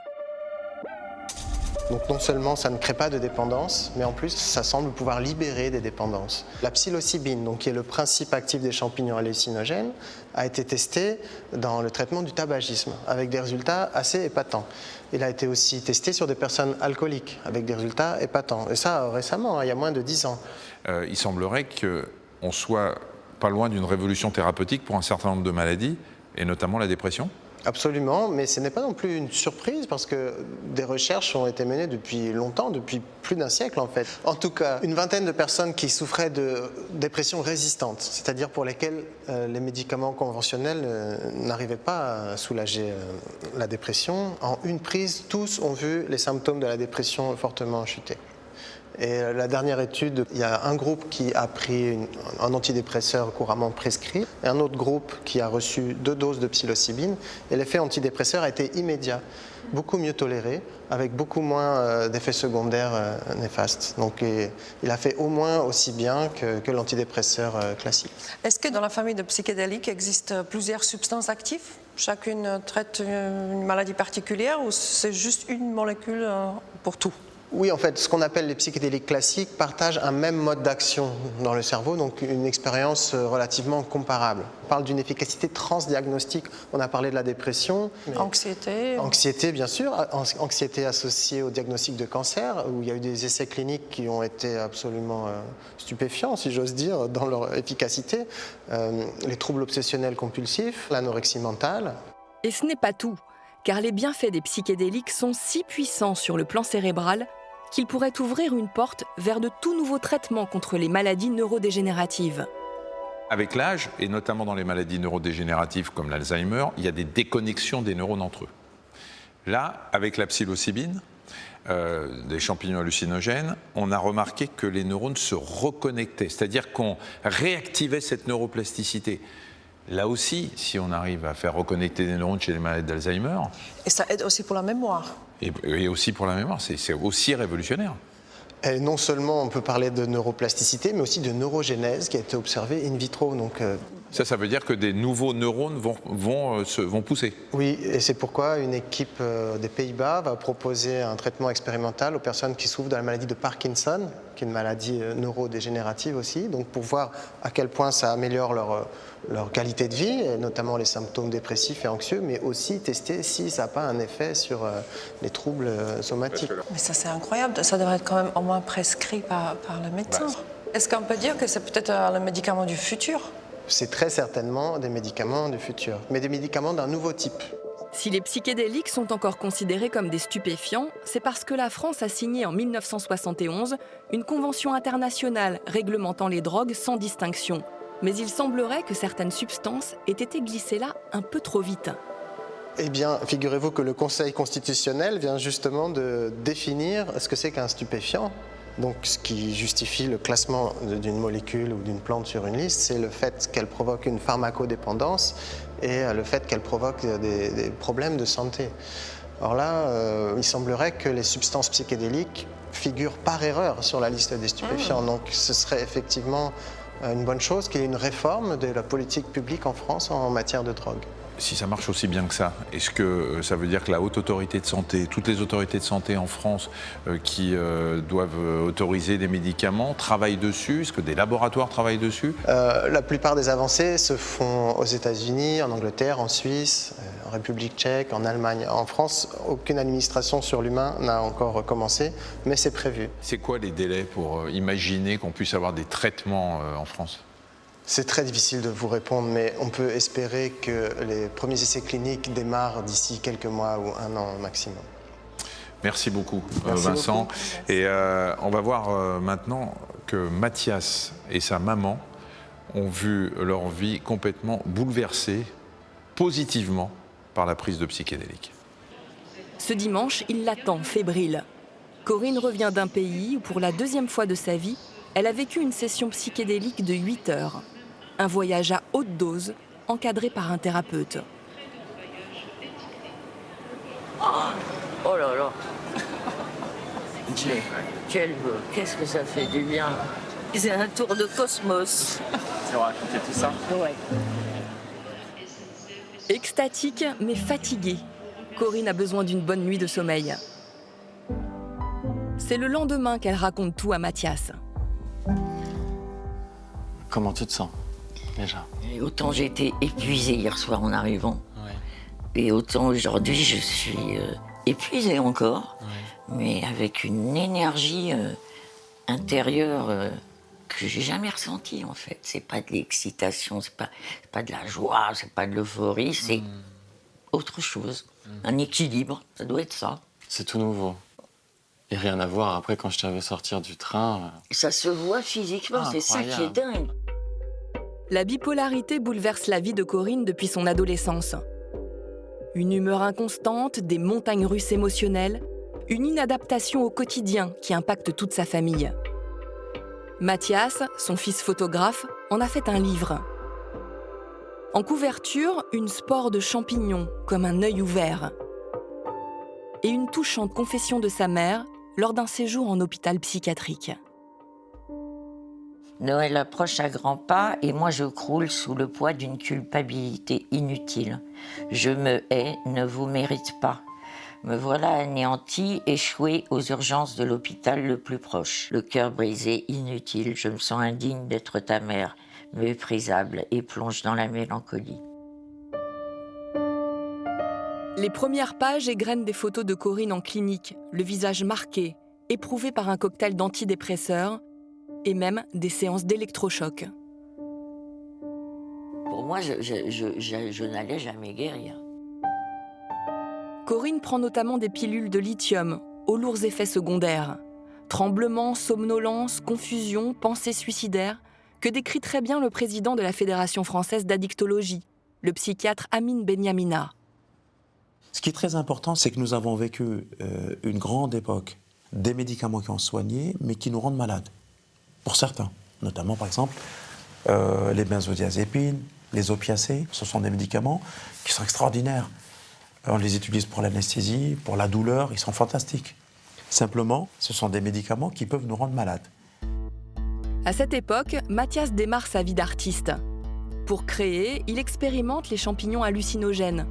Donc non seulement ça ne crée pas de dépendance, mais en plus ça semble pouvoir libérer des dépendances. La psilocybine, donc, qui est le principe actif des champignons hallucinogènes, a été testée dans le traitement du tabagisme, avec des résultats assez épatants. Il a été aussi testé sur des personnes alcooliques, avec des résultats épatants. Et ça récemment, il y a moins de 10 ans. Il semblerait qu'on soit pas loin d'une révolution thérapeutique pour un certain nombre de maladies, et notamment la dépression. Absolument, mais ce n'est pas non plus une surprise parce que des recherches ont été menées depuis longtemps, depuis plus d'un siècle en fait. En tout cas, une vingtaine de personnes qui souffraient de dépression résistante, c'est-à-dire pour lesquelles les médicaments conventionnels n'arrivaient pas à soulager la dépression. En une prise, tous ont vu les symptômes de la dépression fortement chuter. Et la dernière étude, il y a un groupe qui a pris un antidépresseur couramment prescrit et un autre groupe qui a reçu 2 doses de psilocybine. Et l'effet antidépresseur a été immédiat, beaucoup mieux toléré, avec beaucoup moins d'effets secondaires néfastes. Donc il a fait au moins aussi bien que l'antidépresseur classique. Est-ce que dans la famille de psychédéliques existe plusieurs substances actives ? Chacune traite une maladie particulière ou c'est juste une molécule pour tout ? Oui, en fait, ce qu'on appelle les psychédéliques classiques partagent un même mode d'action dans le cerveau, donc une expérience relativement comparable. On parle d'une efficacité transdiagnostique. On a parlé de la dépression. Anxiété. Anxiété, bien sûr. Anxiété associée au diagnostic de cancer, où il y a eu des essais cliniques qui ont été absolument stupéfiants, si j'ose dire, dans leur efficacité. Les troubles obsessionnels compulsifs, l'anorexie mentale. Et ce n'est pas tout, car les bienfaits des psychédéliques sont si puissants sur le plan cérébral qu'il pourrait ouvrir une porte vers de tout nouveaux traitements contre les maladies neurodégénératives. Avec l'âge, et notamment dans les maladies neurodégénératives comme l'Alzheimer, il y a des déconnexions des neurones entre eux. Là, avec la psilocybine, des champignons hallucinogènes, on a remarqué que les neurones se reconnectaient, c'est-à-dire qu'on réactivait cette neuroplasticité. Là aussi, si on arrive à faire reconnecter des neurones chez les malades d'Alzheimer... Et ça aide aussi pour la mémoire. Et aussi pour la mémoire, c'est aussi révolutionnaire. Et non seulement on peut parler de neuroplasticité, mais aussi de neurogénèse qui a été observée in vitro. Donc, ça veut dire que des nouveaux neurones vont pousser. Oui, et c'est pourquoi une équipe des Pays-Bas va proposer un traitement expérimental aux personnes qui souffrent de la maladie de Parkinson, qui est une maladie neurodégénérative aussi, donc pour voir à quel point ça améliore leur qualité de vie, et notamment les symptômes dépressifs et anxieux, mais aussi tester si ça n'a pas un effet sur les troubles somatiques. Mais ça c'est incroyable, ça devrait être quand même au moins prescrit par le médecin. Est-ce qu'on peut dire que c'est peut-être le médicament du futur ? C'est très certainement des médicaments du futur, mais des médicaments d'un nouveau type. Si les psychédéliques sont encore considérés comme des stupéfiants, c'est parce que la France a signé en 1971 une convention internationale réglementant les drogues sans distinction. Mais il semblerait que certaines substances aient été glissées là un peu trop vite. Eh bien, figurez-vous que le Conseil constitutionnel vient justement de définir ce que c'est qu'un stupéfiant. Donc, ce qui justifie le classement d'une molécule ou d'une plante sur une liste, c'est le fait qu'elle provoque une pharmacodépendance et le fait qu'elle provoque des problèmes de santé. Or là, il semblerait que les substances psychédéliques figurent par erreur sur la liste des stupéfiants. Donc, ce serait effectivement une bonne chose qu'il y ait une réforme de la politique publique en France en matière de drogue. Si ça marche aussi bien que ça, est-ce que ça veut dire que la Haute Autorité de Santé, toutes les autorités de santé en France qui doivent autoriser des médicaments travaillent dessus? Est-ce que des laboratoires travaillent dessus? La plupart des avancées se font aux États-Unis, en Angleterre, en Suisse, en République tchèque, en Allemagne. En France, aucune administration sur l'humain n'a encore commencé, mais c'est prévu. C'est quoi les délais pour imaginer qu'on puisse avoir des traitements en France ? C'est très difficile de vous répondre, mais on peut espérer que les premiers essais cliniques démarrent d'ici quelques mois ou 1 an maximum. Merci beaucoup, Merci Vincent. beaucoup. Et on va voir maintenant que Mathias et sa maman ont vu leur vie complètement bouleversée, positivement, par la prise de psychédéliques. Ce dimanche, il l'attend, fébrile. Corinne revient d'un pays où, pour la 2e fois de sa vie, elle a vécu une session psychédélique de 8 heures. Un voyage à haute dose, encadré par un thérapeute. Oh là là. Qu'est-ce que ça fait du bien. C'est un tour de cosmos. Tu vas raconter tout ça? Ouais. Extatique mais fatiguée, Corinne a besoin d'une bonne nuit de sommeil. C'est le lendemain qu'elle raconte tout à Mathias. Comment tu te sens, déjà? Et autant j'ai été épuisée hier soir en arrivant, et autant aujourd'hui je suis épuisée encore, mais avec une énergie intérieure que j'ai jamais ressentie en fait. C'est pas de l'excitation, c'est pas de la joie, c'est pas de l'euphorie, c'est autre chose. Un équilibre, ça doit être ça. C'est tout nouveau. Et rien à voir après quand je t'avais sortir du train. Ça se voit physiquement, c'est ça qui est dingue. La bipolarité bouleverse la vie de Corinne depuis son adolescence. Une humeur inconstante, des montagnes russes émotionnelles, une inadaptation au quotidien qui impacte toute sa famille. Mathias, son fils photographe, en a fait un livre. En couverture, une spore de champignons, comme un œil ouvert. Et une touchante confession de sa mère lors d'un séjour en hôpital psychiatrique. Noël approche à grands pas et moi je croule sous le poids d'une culpabilité inutile. Je me hais, ne vous mérite pas. Me voilà anéanti, échoué aux urgences de l'hôpital le plus proche. Le cœur brisé, inutile, je me sens indigne d'être ta mère, méprisable et plonge dans la mélancolie. Les premières pages égrènent des photos de Corinne en clinique, le visage marqué, éprouvé par un cocktail d'antidépresseurs et même des séances d'électrochocs. Pour moi, je n'allais jamais guérir. Corinne prend notamment des pilules de lithium, aux lourds effets secondaires. Tremblements, somnolence, confusion, pensées suicidaires, que décrit très bien le président de la Fédération française d'addictologie, le psychiatre Amine Benyamina. Ce qui est très important, c'est que nous avons vécu une grande époque des médicaments qui ont soigné, mais qui nous rendent malades. Pour certains, notamment par exemple les benzodiazépines, les opiacés, ce sont des médicaments qui sont extraordinaires. On les utilise pour l'anesthésie, pour la douleur, ils sont fantastiques. Simplement, ce sont des médicaments qui peuvent nous rendre malades. À cette époque, Mathias démarre sa vie d'artiste. Pour créer, il expérimente les champignons hallucinogènes,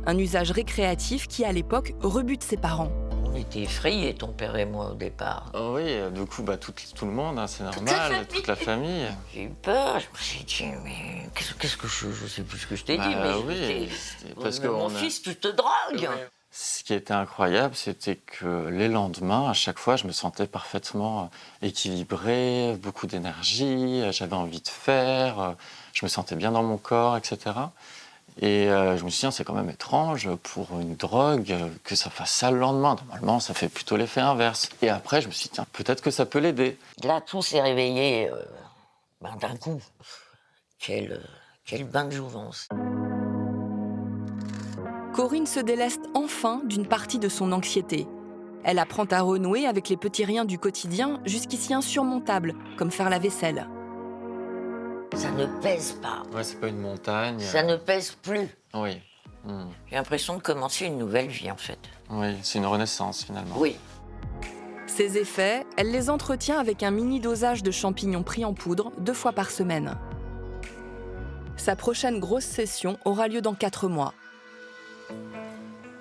un usage récréatif qui, à l'époque, rebute ses parents. On était effrayés, ton père et moi, au départ. Oh oui, du coup, tout le monde, hein, c'est normal, toute la famille. J'ai eu peur, je me suis dit, mais qu'est-ce que je sais plus ce que je t'ai dit, mais oui, parce que mon fils, tu te drogues. Ce qui était incroyable, c'était que les lendemains, à chaque fois, je me sentais parfaitement équilibré, beaucoup d'énergie, j'avais envie de faire, je me sentais bien dans mon corps, etc. Et je me suis dit, c'est quand même étrange pour une drogue que ça fasse ça le lendemain. Normalement, ça fait plutôt l'effet inverse. Et après, je me suis dit, tiens, peut-être que ça peut l'aider. Là, tout s'est réveillé d'un coup. Quel bain de jouvence. Corinne se déleste enfin d'une partie de son anxiété. Elle apprend à renouer avec les petits riens du quotidien, jusqu'ici insurmontables, comme faire la vaisselle. Ça ne pèse pas. Ouais, c'est pas une montagne. Ça ne pèse plus. Oui. J'ai l'impression de commencer une nouvelle vie, en fait. Oui, c'est une renaissance, finalement. Oui. Ces effets, elle les entretient avec un mini-dosage de champignons pris en poudre 2 fois par semaine. Sa prochaine grosse session aura lieu dans 4 mois.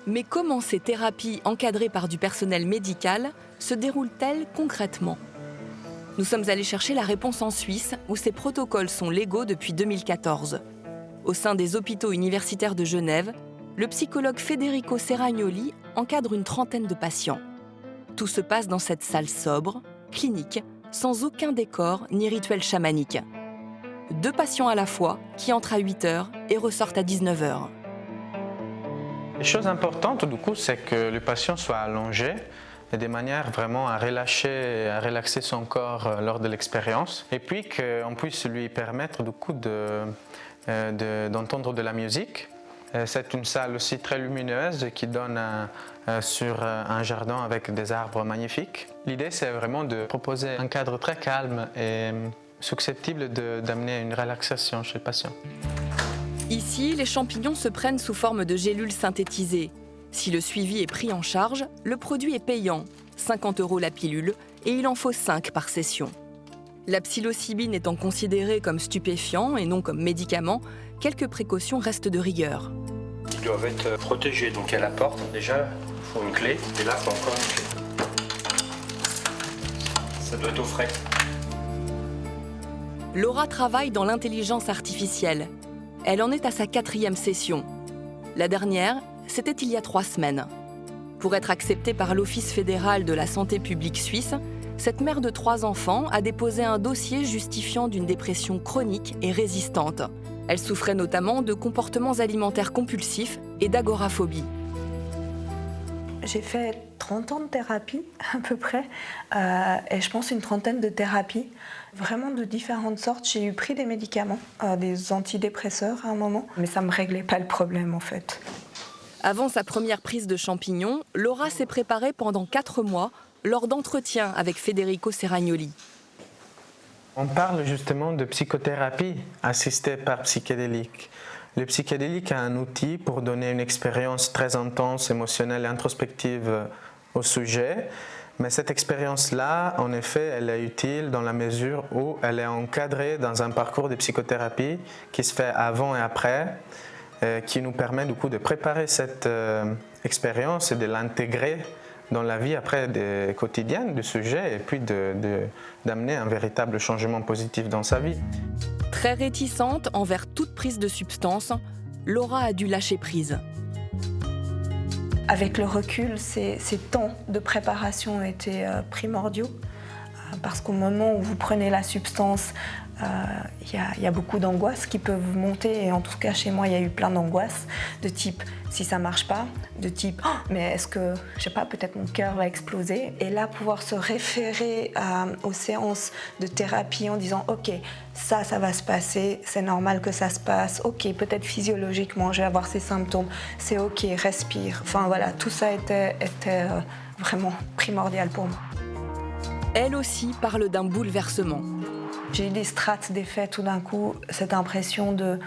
Mais comment ces thérapies encadrées par du personnel médical se déroulent-elles concrètement ? Nous sommes allés chercher la réponse en Suisse, où ces protocoles sont légaux depuis 2014. Au sein des hôpitaux universitaires de Genève, le psychologue Federico Serragnoli encadre une 30aine de patients. Tout se passe dans cette salle sobre, clinique, sans aucun décor ni rituel chamanique. 2 patients à la fois qui entrent à 8h et ressortent à 19h. Les choses importantes, du coup, c'est que le patient soit allongé et de manière vraiment à relaxer son corps lors de l'expérience. Et puis qu'on puisse lui permettre, du coup, d'entendre de la musique. C'est une salle aussi très lumineuse qui donne sur un jardin avec des arbres magnifiques. L'idée, c'est vraiment de proposer un cadre très calme et susceptible d'amener une relaxation chez le patient. Ici, les champignons se prennent sous forme de gélules synthétisées. Si le suivi est pris en charge, le produit est payant, 50 € la pilule, et il en faut 5 par session. La psilocybine étant considérée comme stupéfiant et non comme médicament, quelques précautions restent de rigueur. Ils doivent être protégés, donc à la porte, déjà, il faut une clé, et là, il faut encore une clé. Ça doit être au frais. Laura travaille dans l'intelligence artificielle. Elle en est à sa 4e session. La dernière, c'était il y a 3 semaines. Pour être acceptée par l'Office fédéral de la santé publique suisse, cette mère de 3 enfants a déposé un dossier justifiant d'une dépression chronique et résistante. Elle souffrait notamment de comportements alimentaires compulsifs et d'agoraphobie. J'ai fait 30 ans de thérapie, à peu près, et je pense une trentaine de thérapies, vraiment de différentes sortes. J'ai eu pris des médicaments, des antidépresseurs à un moment, mais ça ne me réglait pas le problème en fait. Avant sa première prise de champignons, Laura s'est préparée pendant 4 mois lors d'entretiens avec Federico Seragnoli. On parle justement de psychothérapie assistée par psychédélique. Le psychédélique est un outil pour donner une expérience très intense, émotionnelle et introspective au sujet. Mais cette expérience-là, en effet, elle est utile dans la mesure où elle est encadrée dans un parcours de psychothérapie qui se fait avant et après, qui nous permet du coup de préparer cette expérience et de l'intégrer dans la vie après quotidienne du sujet et puis d'amener un véritable changement positif dans sa vie. Très réticente envers toute prise de substance, Laura a dû lâcher prise. Avec le recul, ces temps de préparation ont été primordiaux parce qu'au moment où vous prenez la substance, il y a beaucoup d'angoisses qui peuvent monter, et en tout cas chez moi il y a eu plein d'angoisses de type si ça marche pas, de type oh, mais est-ce que, je sais pas, peut-être mon cœur va exploser, et là pouvoir se référer aux séances de thérapie en disant ok, ça va se passer, c'est normal que ça se passe, ok, peut-être physiologiquement je vais avoir ces symptômes, c'est ok, respire, enfin voilà, tout ça était vraiment primordial pour moi. Elle aussi parle d'un bouleversement. J'ai eu des strates d'effet tout d'un coup, cette impression de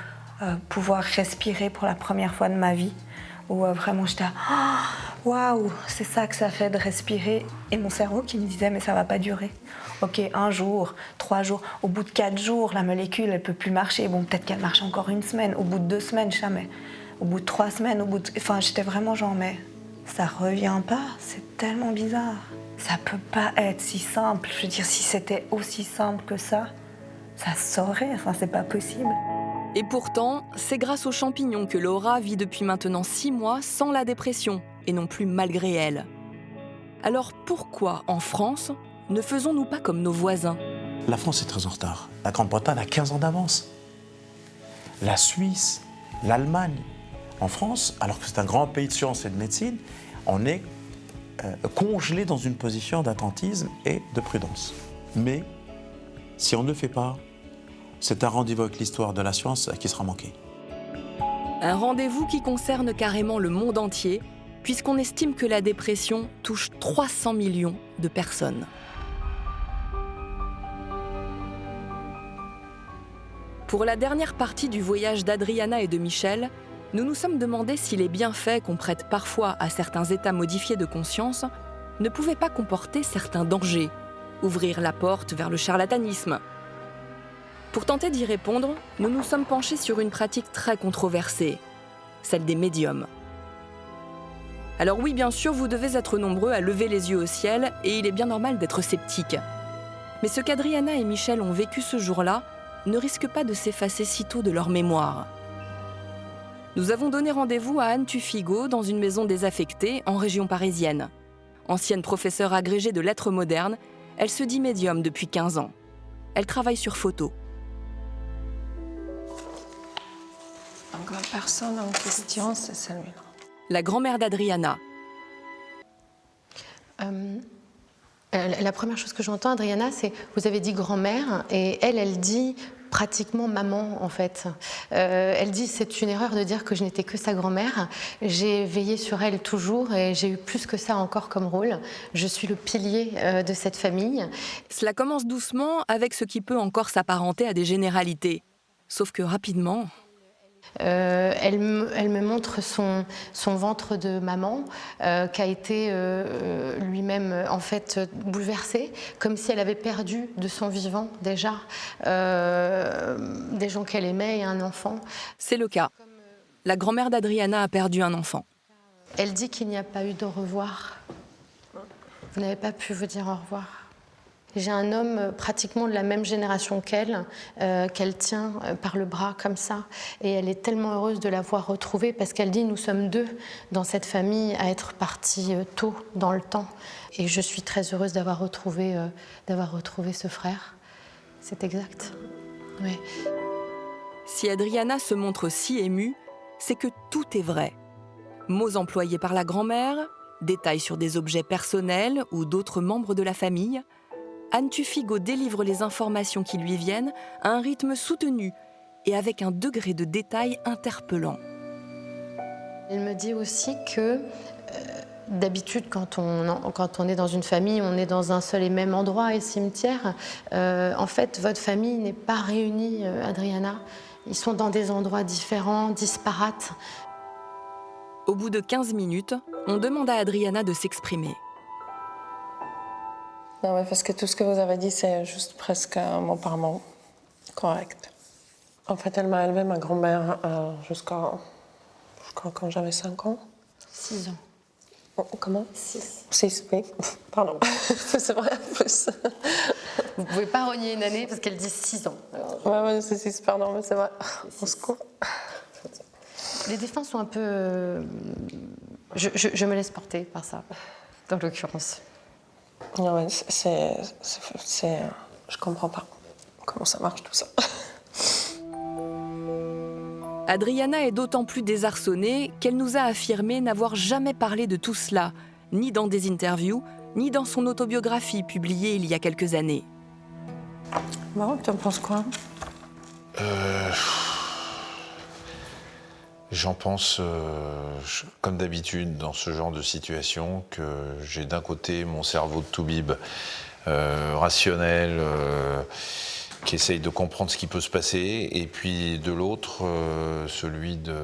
pouvoir respirer pour la première fois de ma vie, où vraiment j'étais waouh, c'est ça que ça fait de respirer, et mon cerveau qui me disait mais ça va pas durer. Ok, 1 jour, 3 jours, au bout de 4 jours, la molécule elle peut plus marcher, bon peut-être qu'elle marche encore 1 semaine, au bout de 2 semaines jamais, au bout de 3 semaines, enfin j'étais vraiment genre mais ça revient pas, c'est tellement bizarre. Ça peut pas être si simple. Je veux dire, si c'était aussi simple que ça saurait. Enfin, c'est pas possible. Et pourtant, c'est grâce aux champignons que Laura vit depuis maintenant 6 mois sans la dépression, et non plus malgré elle. Alors pourquoi, en France, ne faisons-nous pas comme nos voisins ? La France est très en retard. La Grande-Bretagne a 15 ans d'avance. La Suisse, l'Allemagne. En France, alors que c'est un grand pays de sciences et de médecine, on est congelé dans une position d'attentisme et de prudence. Mais si on ne le fait pas, c'est un rendez-vous avec l'histoire de la science qui sera manqué. Un rendez-vous qui concerne carrément le monde entier, puisqu'on estime que la dépression touche 300 millions de personnes. Pour la dernière partie du voyage d'Adriana et de Michel, nous nous sommes demandé si les bienfaits qu'on prête parfois à certains états modifiés de conscience ne pouvaient pas comporter certains dangers, ouvrir la porte vers le charlatanisme. Pour tenter d'y répondre, nous nous sommes penchés sur une pratique très controversée, celle des médiums. Alors oui, bien sûr, vous devez être nombreux à lever les yeux au ciel et il est bien normal d'être sceptique. Mais ce qu'Adriana et Michel ont vécu ce jour-là ne risque pas de s'effacer sitôt de leur mémoire. Nous avons donné rendez-vous à Anne Tuffigo dans une maison désaffectée en région parisienne. Ancienne professeure agrégée de lettres modernes, elle se dit médium depuis 15 ans. Elle travaille sur photo. personne en question, c'est celui-là. La grand-mère d'Adriana. La première chose que j'entends, Adriana, c'est vous avez dit grand-mère et elle dit pratiquement maman en fait. Elle dit c'est une erreur de dire que je n'étais que sa grand-mère. J'ai veillé sur elle toujours et j'ai eu plus que ça encore comme rôle. Je suis le pilier de cette famille. Cela commence doucement avec ce qui peut encore s'apparenter à des généralités. Sauf que rapidement... Elle me montre son ventre de maman qui a été lui-même en fait bouleversé, comme si elle avait perdu de son vivant déjà des gens qu'elle aimait et un enfant. C'est le cas. La grand-mère d'Adriana a perdu un enfant. Elle dit qu'il n'y a pas eu de revoir. Vous n'avez pas pu vous dire au revoir. J'ai un homme pratiquement de la même génération qu'elle tient par le bras comme ça. Et elle est tellement heureuse de l'avoir retrouvé parce qu'elle dit nous sommes deux dans cette famille à être partis tôt dans le temps. Et je suis très heureuse d'avoir retrouvé ce frère. C'est exact. Oui. Si Adriana se montre si émue, c'est que tout est vrai. Mots employés par la grand-mère, détails sur des objets personnels ou d'autres membres de la famille. Anne Tuffigo délivre les informations qui lui viennent à un rythme soutenu et avec un degré de détail interpellant. Elle me dit aussi que d'habitude, quand on est dans une famille, on est dans un seul et même endroit et cimetière. En fait, votre famille n'est pas réunie, Adriana. Ils sont dans des endroits différents, disparates. Au bout de 15 minutes, on demande à Adriana de s'exprimer. Non, mais parce que tout ce que vous avez dit, c'est juste presque mot par mot correct. En fait, elle m'a élevée, ma grand-mère, jusqu'à quand j'avais 5 ans. 6 ans. Oh, comment 6, oui. Pardon. C'est vrai, en plus. Vous ne pouvez pas renier une année parce qu'elle dit 6 ans. Ouais, c'est 6, pardon, mais c'est vrai. Au secours. Les défunts sont un peu... Je me laisse porter par ça, dans l'occurrence. Ouais, je comprends pas comment ça marche tout ça. Adriana est d'autant plus désarçonnée qu'elle nous a affirmé n'avoir jamais parlé de tout cela, ni dans des interviews, ni dans son autobiographie publiée il y a quelques années. Bon, tu en penses quoi? J'en pense, comme d'habitude, dans ce genre de situation, que j'ai d'un côté mon cerveau de toubib rationnel, qui essaye de comprendre ce qui peut se passer, et puis de l'autre, celui de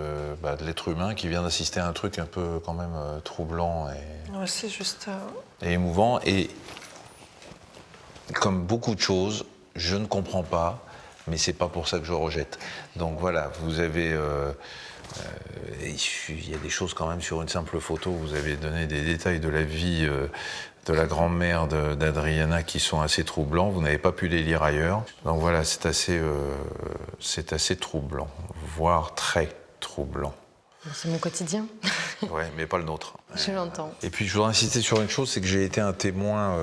l'être humain qui vient d'assister à un truc un peu quand même troublant Ouais, c'est juste... et émouvant. Et comme beaucoup de choses, je ne comprends pas, mais c'est pas pour ça que je rejette. Donc voilà, vous avez... il y a des choses quand même sur une simple photo, vous avez donné des détails de la vie de la grand-mère d'Adriana qui sont assez troublants, vous n'avez pas pu les lire ailleurs. Donc voilà, c'est assez troublant, voire très troublant. C'est mon quotidien. Ouais, mais pas le nôtre. Je l'entends. Et puis je voudrais insister sur une chose, c'est que j'ai été un témoin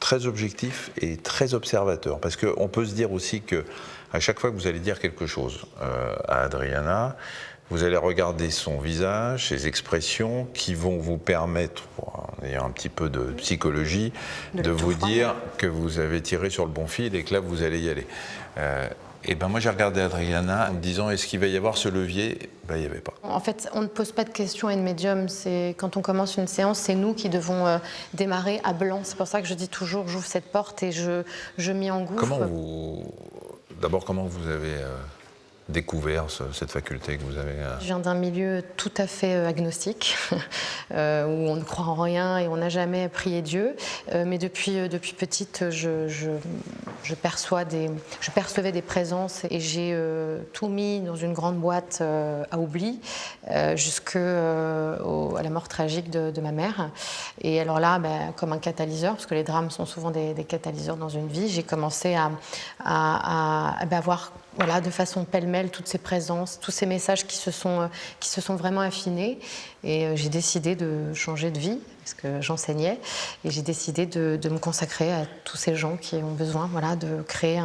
très objectif et très observateur. Parce qu'on peut se dire aussi que à chaque fois que vous allez dire quelque chose à Adriana, vous allez regarder son visage, ses expressions, qui vont vous permettre, en ayant un petit peu de psychologie, de vous dire que vous avez tiré sur le bon fil et que là, vous allez y aller. Et ben moi, j'ai regardé Adriana en me disant, est-ce qu'il va y avoir ce levier? Ben, il n'y avait pas. En fait, on ne pose pas de questions à une médium. Quand on commence une séance, c'est nous qui devons démarrer à blanc. C'est pour ça que je dis toujours, j'ouvre cette porte et je m'y engouffre. D'abord, comment vous avez découvert cette faculté que vous avez Je viens d'un milieu tout à fait agnostique, où on ne croit en rien et on n'a jamais prié Dieu. Mais depuis petite, je percevais des présences et j'ai tout mis dans une grande boîte à oubli jusqu'à la mort mort tragique de ma mère. Et alors là, comme un catalyseur, parce que les drames sont souvent des catalyseurs dans une vie, j'ai commencé à voir de façon pêle-mêle toutes ces présences, tous ces messages qui se sont vraiment affinés. Et j'ai décidé de changer de vie, parce que j'enseignais, et j'ai décidé de me consacrer à tous ces gens qui ont besoin de créer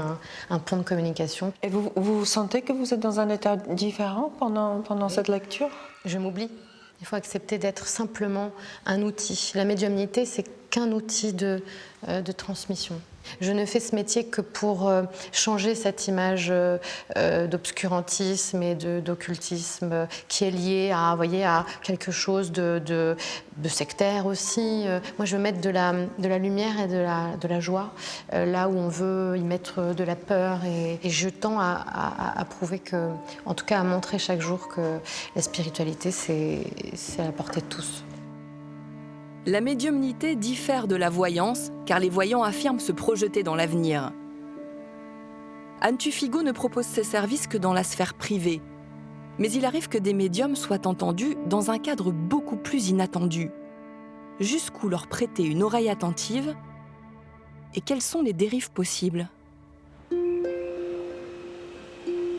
un pont de communication. Et vous sentez que vous êtes dans un état différent pendant cette lecture? Je m'oublie. Il faut accepter d'être simplement un outil. La médiumnité, c'est qu'un outil de transmission. Je ne fais ce métier que pour changer cette image d'obscurantisme et d'occultisme qui est liée à quelque chose de sectaire aussi. Moi, je veux mettre de la lumière et de la joie là où on veut y mettre de la peur. Et je tends à prouver que, en tout cas à montrer chaque jour que la spiritualité, c'est à la portée de tous. La médiumnité diffère de la voyance, car les voyants affirment se projeter dans l'avenir. Anne Tuffigo ne propose ses services que dans la sphère privée. Mais il arrive que des médiums soient entendus dans un cadre beaucoup plus inattendu. Jusqu'où leur prêter une oreille attentive? Et quelles sont les dérives possibles?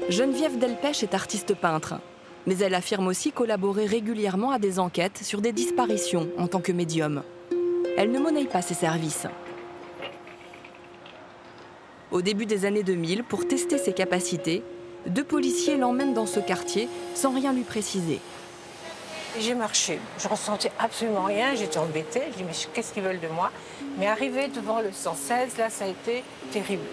Geneviève Delpech est artiste peintre. Mais elle affirme aussi collaborer régulièrement à des enquêtes sur des disparitions en tant que médium. Elle ne monnaie pas ses services. Au début des années 2000, pour tester ses capacités, 2 policiers l'emmènent dans ce quartier sans rien lui préciser. J'ai marché, je ressentais absolument rien, j'étais embêtée, je dis mais qu'est-ce qu'ils veulent de moi? Mais arrivé devant le 116, là ça a été terrible.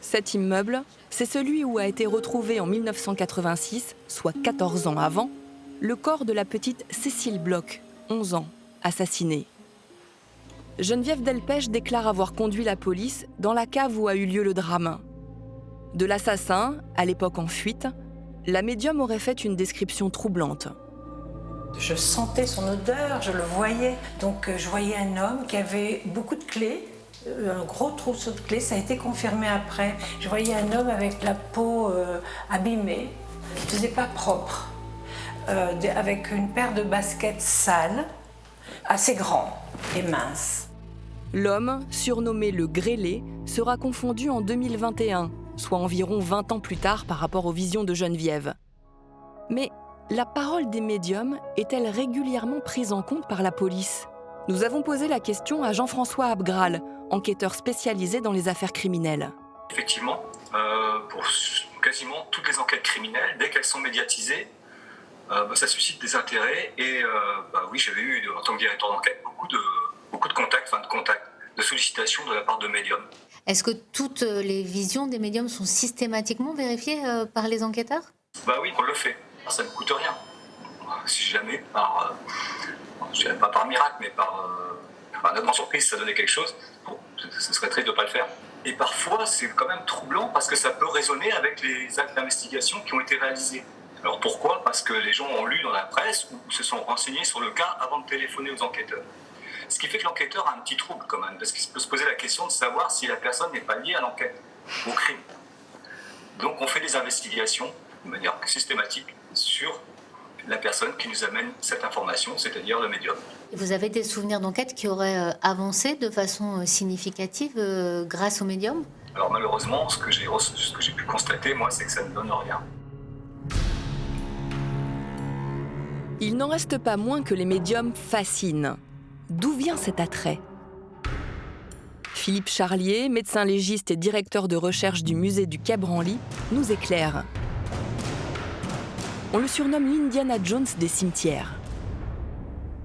Cet immeuble, c'est celui où a été retrouvé en 1986, soit 14 ans avant, le corps de la petite Cécile Bloch, 11 ans, assassinée. Geneviève Delpech déclare avoir conduit la police dans la cave où a eu lieu le drame. De l'assassin, à l'époque en fuite, la médium aurait fait une description troublante. Je sentais son odeur, je le voyais. Donc je voyais un homme qui avait beaucoup de clés, un gros trousseau de clés, ça a été confirmé après. Je voyais un homme avec la peau abîmée, qui ne faisait pas propre, avec une paire de baskets sales, assez grand et mince. L'homme, surnommé le grêlé, sera confondu en 2021, soit environ 20 ans plus tard par rapport aux visions de Geneviève. Mais la parole des médiums est-elle régulièrement prise en compte par la police? Nous avons posé la question à Jean-François Abgral, enquêteur spécialisé dans les affaires criminelles. Effectivement, pour quasiment toutes les enquêtes criminelles, dès qu'elles sont médiatisées, ça suscite des intérêts. Et oui, j'avais eu, en tant que directeur d'enquête, beaucoup de contacts, de sollicitations de la part de médiums. Est-ce que toutes les visions des médiums sont systématiquement vérifiées par les enquêteurs? Oui, on le fait. Ça ne coûte rien. Si jamais, je dirais pas par miracle, mais par notre grande surprise, ça donnait quelque chose, ce serait triste de ne pas le faire. Et parfois, c'est quand même troublant parce que ça peut résonner avec les actes d'investigation qui ont été réalisés. Alors pourquoi? Parce que les gens ont lu dans la presse ou se sont renseignés sur le cas avant de téléphoner aux enquêteurs. Ce qui fait que l'enquêteur a un petit trouble quand même, parce qu'il peut se poser la question de savoir si la personne n'est pas liée à l'enquête, au crime. Donc on fait des investigations de manière systématique sur la personne qui nous amène cette information, c'est-à-dire le médium. Vous avez des souvenirs d'enquête qui auraient avancé de façon significative grâce au médium? Alors malheureusement, ce que j'ai pu constater, moi, c'est que ça ne donne rien. Il n'en reste pas moins que les médiums fascinent. D'où vient cet attrait? Philippe Charlier, médecin légiste et directeur de recherche du musée du Quai Branly, nous éclaire. On le surnomme l'Indiana Jones des cimetières.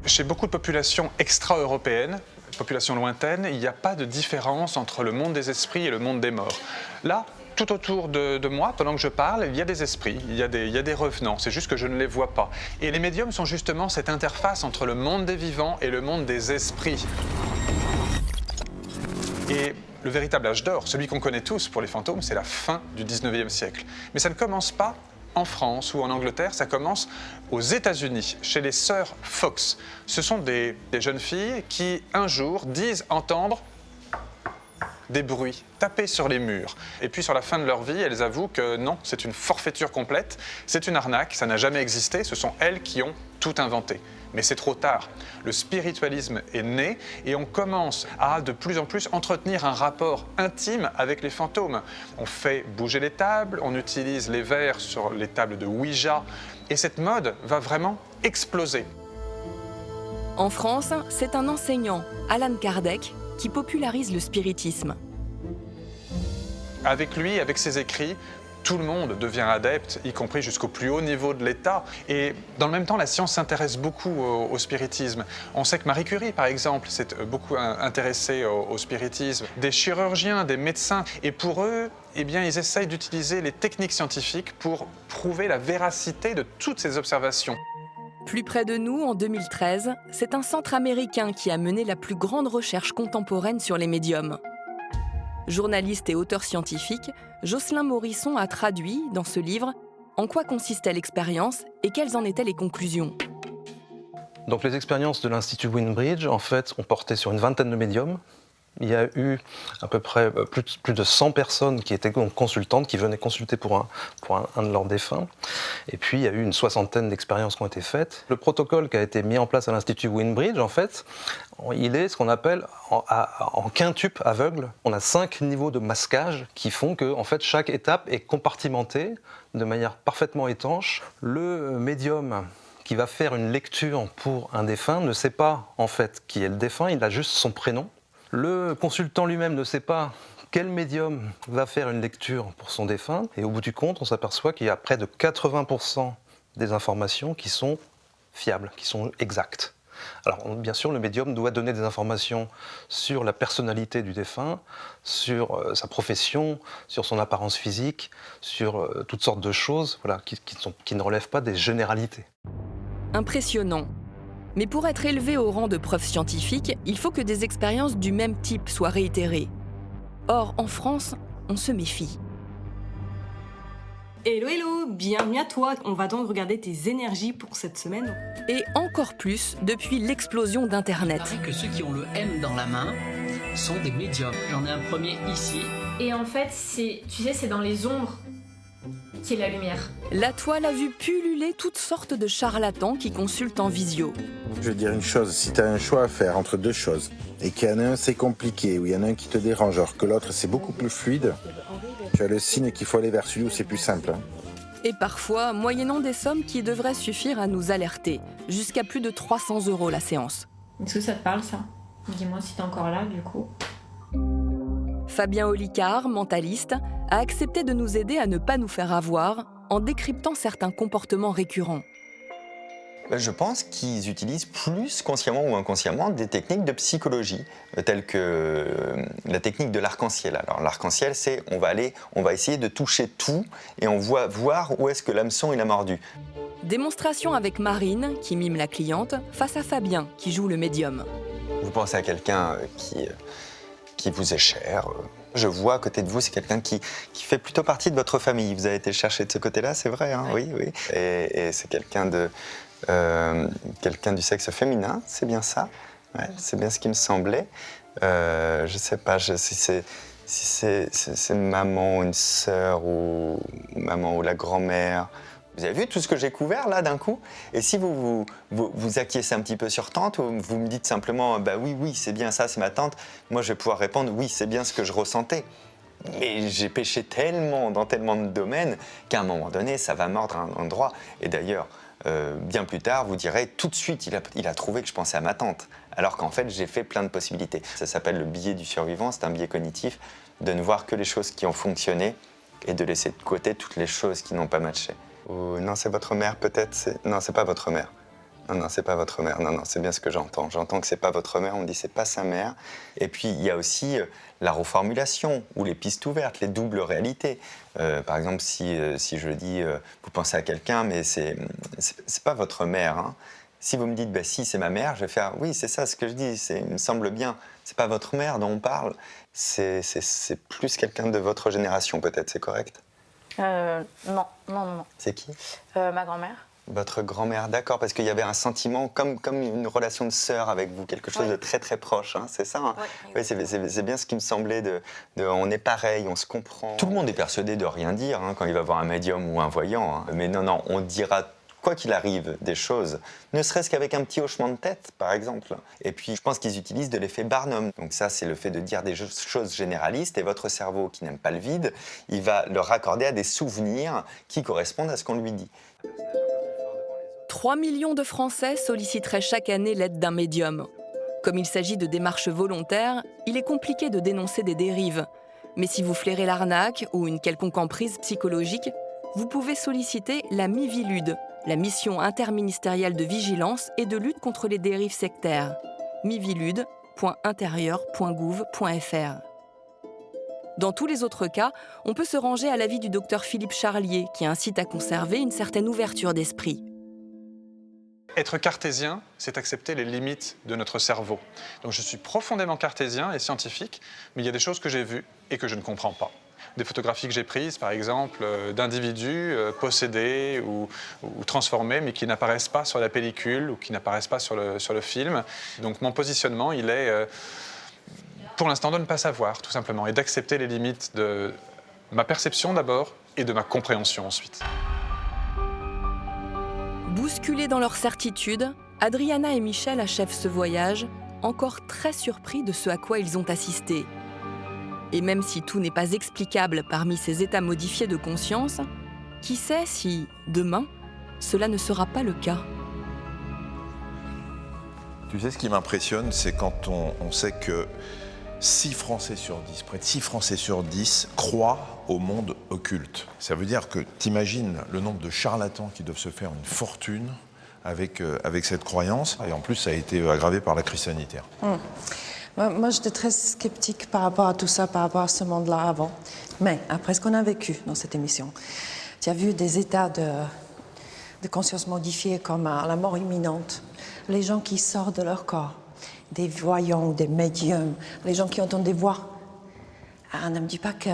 Chez beaucoup de populations extra-européennes, populations lointaines, il n'y a pas de différence entre le monde des esprits et le monde des morts. Là, tout autour de moi, pendant que je parle, il y a des esprits, il y a des revenants, c'est juste que je ne les vois pas. Et les médiums sont justement cette interface entre le monde des vivants et le monde des esprits. Et le véritable âge d'or, celui qu'on connaît tous pour les fantômes, c'est la fin du 19e siècle. Mais ça ne commence pas en France ou en Angleterre, ça commence aux États-Unis, chez les sœurs Fox. Ce sont des jeunes filles qui, un jour, disent entendre des bruits, taper sur les murs. Et puis sur la fin de leur vie, elles avouent que non, c'est une forfaiture complète, c'est une arnaque, ça n'a jamais existé, ce sont elles qui ont tout inventé. Mais c'est trop tard. Le spiritualisme est né et on commence à de plus en plus entretenir un rapport intime avec les fantômes. On fait bouger les tables, on utilise les verres sur les tables de Ouija et cette mode va vraiment exploser. En France, c'est un enseignant, Allan Kardec, qui popularise le spiritisme. Avec lui, avec ses écrits, tout le monde devient adepte, y compris jusqu'au plus haut niveau de l'État. Et dans le même temps, la science s'intéresse beaucoup au spiritisme. On sait que Marie Curie, par exemple, s'est beaucoup intéressée au spiritisme. Des chirurgiens, des médecins. Et pour eux, eh bien, ils essayent d'utiliser les techniques scientifiques pour prouver la véracité de toutes ces observations. Plus près de nous, en 2013, c'est un centre américain qui a mené la plus grande recherche contemporaine sur les médiums. Journaliste et auteur scientifique, Jocelyn Morisson a traduit, dans ce livre, en quoi consistait l'expérience et quelles en étaient les conclusions. Donc les expériences de l'Institut Windbridge, en fait, ont porté sur une vingtaine de médiums. Il y a eu à peu près plus de 100 personnes qui étaient consultantes, qui venaient consulter pour un de leurs défunts. Et puis, il y a eu une soixantaine d'expériences qui ont été faites. Le protocole qui a été mis en place à l'Institut Windbridge, en fait, il est ce qu'on appelle en quintuple aveugle. On a 5 niveaux de masquage qui font que, en fait, chaque étape est compartimentée de manière parfaitement étanche. Le médium qui va faire une lecture pour un défunt ne sait pas, en fait, qui est le défunt, il a juste son prénom. Le consultant lui-même ne sait pas quel médium va faire une lecture pour son défunt. Et au bout du compte, on s'aperçoit qu'il y a près de 80% des informations qui sont fiables, qui sont exactes. Alors bien sûr, le médium doit donner des informations sur la personnalité du défunt, sur sa profession, sur son apparence physique, sur toutes sortes de choses voilà, qui ne relèvent pas des généralités. Impressionnant. Mais pour être élevé au rang de preuve scientifique, il faut que des expériences du même type soient réitérées. Or, en France, on se méfie. Hello, hello, bienvenue à toi. On va donc regarder tes énergies pour cette semaine. Et encore plus depuis l'explosion d'Internet. Il paraît que ceux qui ont le M dans la main sont des médiums. J'en ai un premier ici. Et en fait, c'est dans les ombres qui est la lumière. La toile a vu pulluler toutes sortes de charlatans qui consultent en visio. Je veux dire une chose, si tu as un choix à faire entre deux choses, et qu'il y en a un c'est compliqué, ou il y en a un qui te dérange, alors que l'autre c'est beaucoup plus fluide, tu as le signe qu'il faut aller vers celui où c'est plus simple. Hein. Et parfois, moyennant des sommes qui devraient suffire à nous alerter, jusqu'à plus de 300 € la séance. Est-ce que ça te parle, ça? Dis-moi si t'es encore là, du coup. Fabien Olicard, mentaliste, a accepté de nous aider à ne pas nous faire avoir en décryptant certains comportements récurrents. Je pense qu'ils utilisent plus consciemment ou inconsciemment des techniques de psychologie, telles que la technique de l'arc-en-ciel. Alors l'arc-en-ciel, c'est on va essayer de toucher tout et on va voir où est-ce que l'hameçon il a mordu. Démonstration avec Marine, qui mime la cliente, face à Fabien, qui joue le médium. Vous pensez à quelqu'un qui vous est cher. Je vois à côté de vous, c'est quelqu'un qui fait plutôt partie de votre famille. Vous avez été le chercher de ce côté-là, c'est vrai, hein, oui. Et c'est quelqu'un du sexe féminin, c'est bien ça. Ouais, c'est bien ce qui me semblait. Je ne sais pas si c'est maman, une sœur ou maman ou la grand-mère. Vous avez vu tout ce que j'ai couvert là d'un coup? Et si vous acquiescez un petit peu sur tante, ou vous me dites simplement bah oui, c'est bien ça, c'est ma tante, moi je vais pouvoir répondre oui, c'est bien ce que je ressentais. Mais j'ai péché tellement dans tellement de domaines qu'à un moment donné, ça va mordre un endroit. Et d'ailleurs, bien plus tard, vous direz tout de suite, il a trouvé que je pensais à ma tante. Alors qu'en fait, j'ai fait plein de possibilités. Ça s'appelle le biais du survivant, c'est un biais cognitif de ne voir que les choses qui ont fonctionné et de laisser de côté toutes les choses qui n'ont pas matché. Ou non, c'est votre mère peut-être. Non, c'est pas votre mère. Non, c'est pas votre mère. Non, c'est bien ce que j'entends. J'entends que c'est pas votre mère, on me dit c'est pas sa mère. Et puis, il y a aussi la reformulation ou les pistes ouvertes, les doubles réalités. Par exemple, si je dis, vous pensez à quelqu'un, mais c'est pas votre mère. Hein. Si vous me dites, bah si, c'est ma mère, je vais faire, oui, c'est ça ce que je dis, il me semble bien. C'est pas votre mère dont on parle. C'est plus quelqu'un de votre génération, peut-être, c'est correct? Non. C'est qui? Ma grand-mère. Votre grand-mère, d'accord, parce qu'il y avait un sentiment comme une relation de sœur avec vous, quelque chose de très très proche, hein, c'est ça hein? Oui, c'est bien ce qui me semblait, on est pareil, on se comprend. Tout le monde est persuadé de rien dire hein, quand il va voir un médium ou un voyant, hein. Mais non, on dira quoi qu'il arrive des choses, ne serait-ce qu'avec un petit hochement de tête, par exemple. Et puis, je pense qu'ils utilisent de l'effet Barnum. Donc ça, c'est le fait de dire des choses généralistes, et votre cerveau, qui n'aime pas le vide, il va le raccorder à des souvenirs qui correspondent à ce qu'on lui dit. 3 millions de Français solliciteraient chaque année l'aide d'un médium. Comme il s'agit de démarches volontaires, il est compliqué de dénoncer des dérives. Mais si vous flairez l'arnaque ou une quelconque emprise psychologique, vous pouvez solliciter la MIVILUD, la mission interministérielle de vigilance et de lutte contre les dérives sectaires. mivilud.intérieur.gouv.fr. Dans tous les autres cas, on peut se ranger à l'avis du docteur Philippe Charlier, qui incite à conserver une certaine ouverture d'esprit. Être cartésien, c'est accepter les limites de notre cerveau. Donc je suis profondément cartésien et scientifique, mais il y a des choses que j'ai vues et que je ne comprends pas. Des photographies que j'ai prises, par exemple, d'individus possédés ou transformés, mais qui n'apparaissent pas sur la pellicule ou qui n'apparaissent pas sur le film. Donc mon positionnement, il est, pour l'instant, de ne pas savoir, tout simplement, et d'accepter les limites de ma perception d'abord et de ma compréhension ensuite. Bousculés dans leur certitude, Adriana et Michel achèvent ce voyage, encore très surpris de ce à quoi ils ont assisté. Et même si tout n'est pas explicable parmi ces états modifiés de conscience, qui sait si, demain, cela ne sera pas le cas? Tu sais, ce qui m'impressionne, c'est quand on sait que 6 Français sur 10, près de 6 Français sur 10 croient au monde occulte. Ça veut dire que t'imagines le nombre de charlatans qui doivent se faire une fortune avec cette croyance. Et en plus, ça a été aggravé par la crise sanitaire. Moi, j'étais très sceptique par rapport à tout ça, par rapport à ce monde-là avant. Mais après ce qu'on a vécu dans cette émission, tu as vu des états de conscience modifiés comme la mort imminente, les gens qui sortent de leur corps, des voyants, des médiums, les gens qui entendent des voix. Ne me dis pas que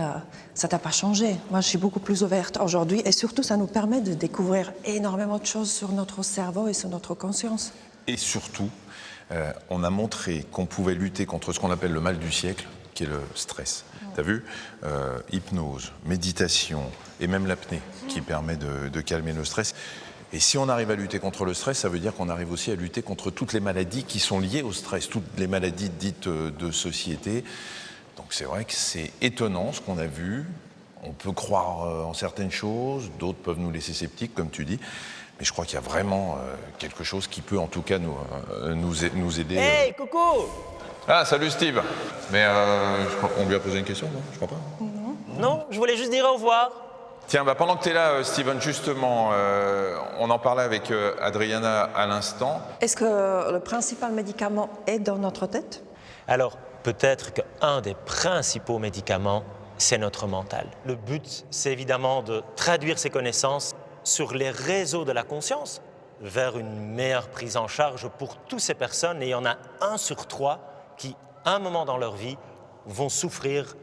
ça t'a pas changé. Moi, je suis beaucoup plus ouverte aujourd'hui et surtout, ça nous permet de découvrir énormément de choses sur notre cerveau et sur notre conscience. Et surtout, on a montré qu'on pouvait lutter contre ce qu'on appelle le mal du siècle, qui est le stress. T'as vu? Hypnose, méditation et même l'apnée qui permet de calmer le stress. Et si on arrive à lutter contre le stress, ça veut dire qu'on arrive aussi à lutter contre toutes les maladies qui sont liées au stress, toutes les maladies dites de société. Donc c'est vrai que c'est étonnant ce qu'on a vu. On peut croire en certaines choses, d'autres peuvent nous laisser sceptiques, comme tu dis. Mais je crois qu'il y a vraiment quelque chose qui peut en tout cas nous aider. Hey, coucou! Ah, salut Steve. Mais je crois qu'on lui a posé une question, non? Je crois pas. Non, je voulais juste dire au revoir. Tiens, pendant que tu es là, Steven, justement, on en parlait avec Adriana à l'instant. Est-ce que le principal médicament est dans notre tête? Alors, peut-être qu'un des principaux médicaments, c'est notre mental. Le but, c'est évidemment de traduire ces connaissances sur les réseaux de la conscience vers une meilleure prise en charge pour toutes ces personnes. Et il y en a 1 sur 3 qui, à un moment dans leur vie, vont souffrir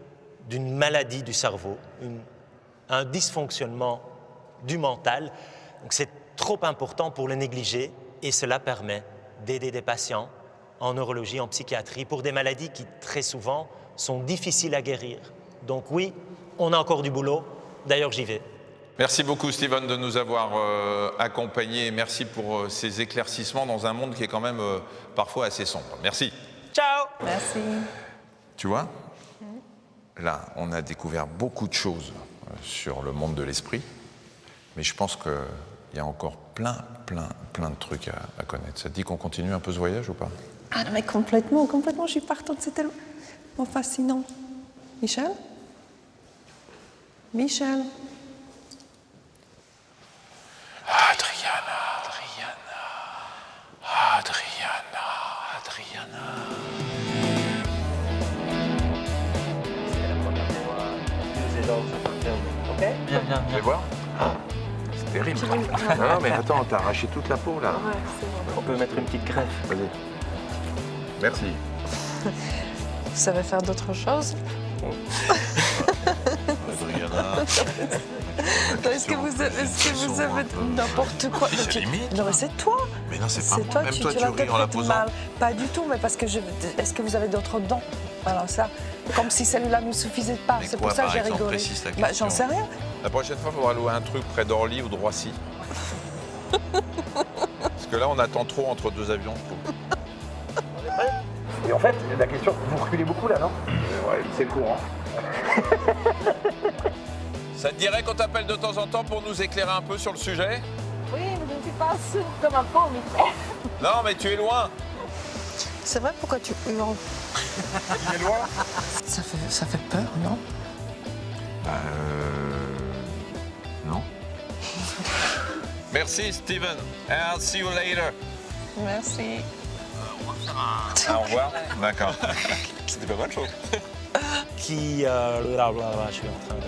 d'une maladie du cerveau, un dysfonctionnement du mental. Donc c'est trop important pour le négliger et cela permet d'aider des patients en neurologie, en psychiatrie, pour des maladies qui, très souvent, sont difficiles à guérir. Donc oui, on a encore du boulot. D'ailleurs, j'y vais. Merci beaucoup, Steven, de nous avoir accompagnés. Merci pour ces éclaircissements dans un monde qui est quand même parfois assez sombre. Merci. Ciao. Merci. Tu vois, là, on a découvert beaucoup de choses sur le monde de l'esprit, mais je pense qu'il y a encore plein de trucs à connaître. Ça te dit qu'on continue un peu ce voyage ou pas? Ah non, mais complètement, je suis partante, c'est tellement fascinant. Michel? Adriana. Ok? Viens. Tu veux voir? C'est terrible. Non, mais attends, t'as arraché toute la peau là. Ouais, c'est bon. On peut mettre une petite greffe. Vas-y. Merci. Vous savez faire d'autres choses? Adriana. Est-ce que vous avez n'importe quoi? C'est limite. Non, mais c'est toi. Mais non, c'est pas moi. toi, Même tu toi, tu ris en la l'interprètes posant. mal. Pas du tout, mais parce que est-ce que vous avez d'autres dons? Voilà, ça. Comme si celui-là ne suffisait pas. Mais C'est quoi, pour ça que par j'ai exemple, rigolé. précise ta Bah, question. j'en sais rien. La prochaine fois, il faudra louer un truc près d'Orly ou de Roissy. Parce que là, on attend trop entre deux avions, je trouve. Et en fait, la question, vous reculez beaucoup là, non? Ouais, c'est courant. Ça te dirait qu'on t'appelle de temps en temps pour nous éclairer un peu sur le sujet? Oui, mais je ne suis pas sûre comme un pauvre. Non, mais tu es loin. C'est vrai, pourquoi tu hurles? Tu es loin. Ça fait peur, non? Non. Merci, Steven. I'll see you later. Merci. Au revoir. D'accord. C'était pas mal chose. Qui... je suis en train de...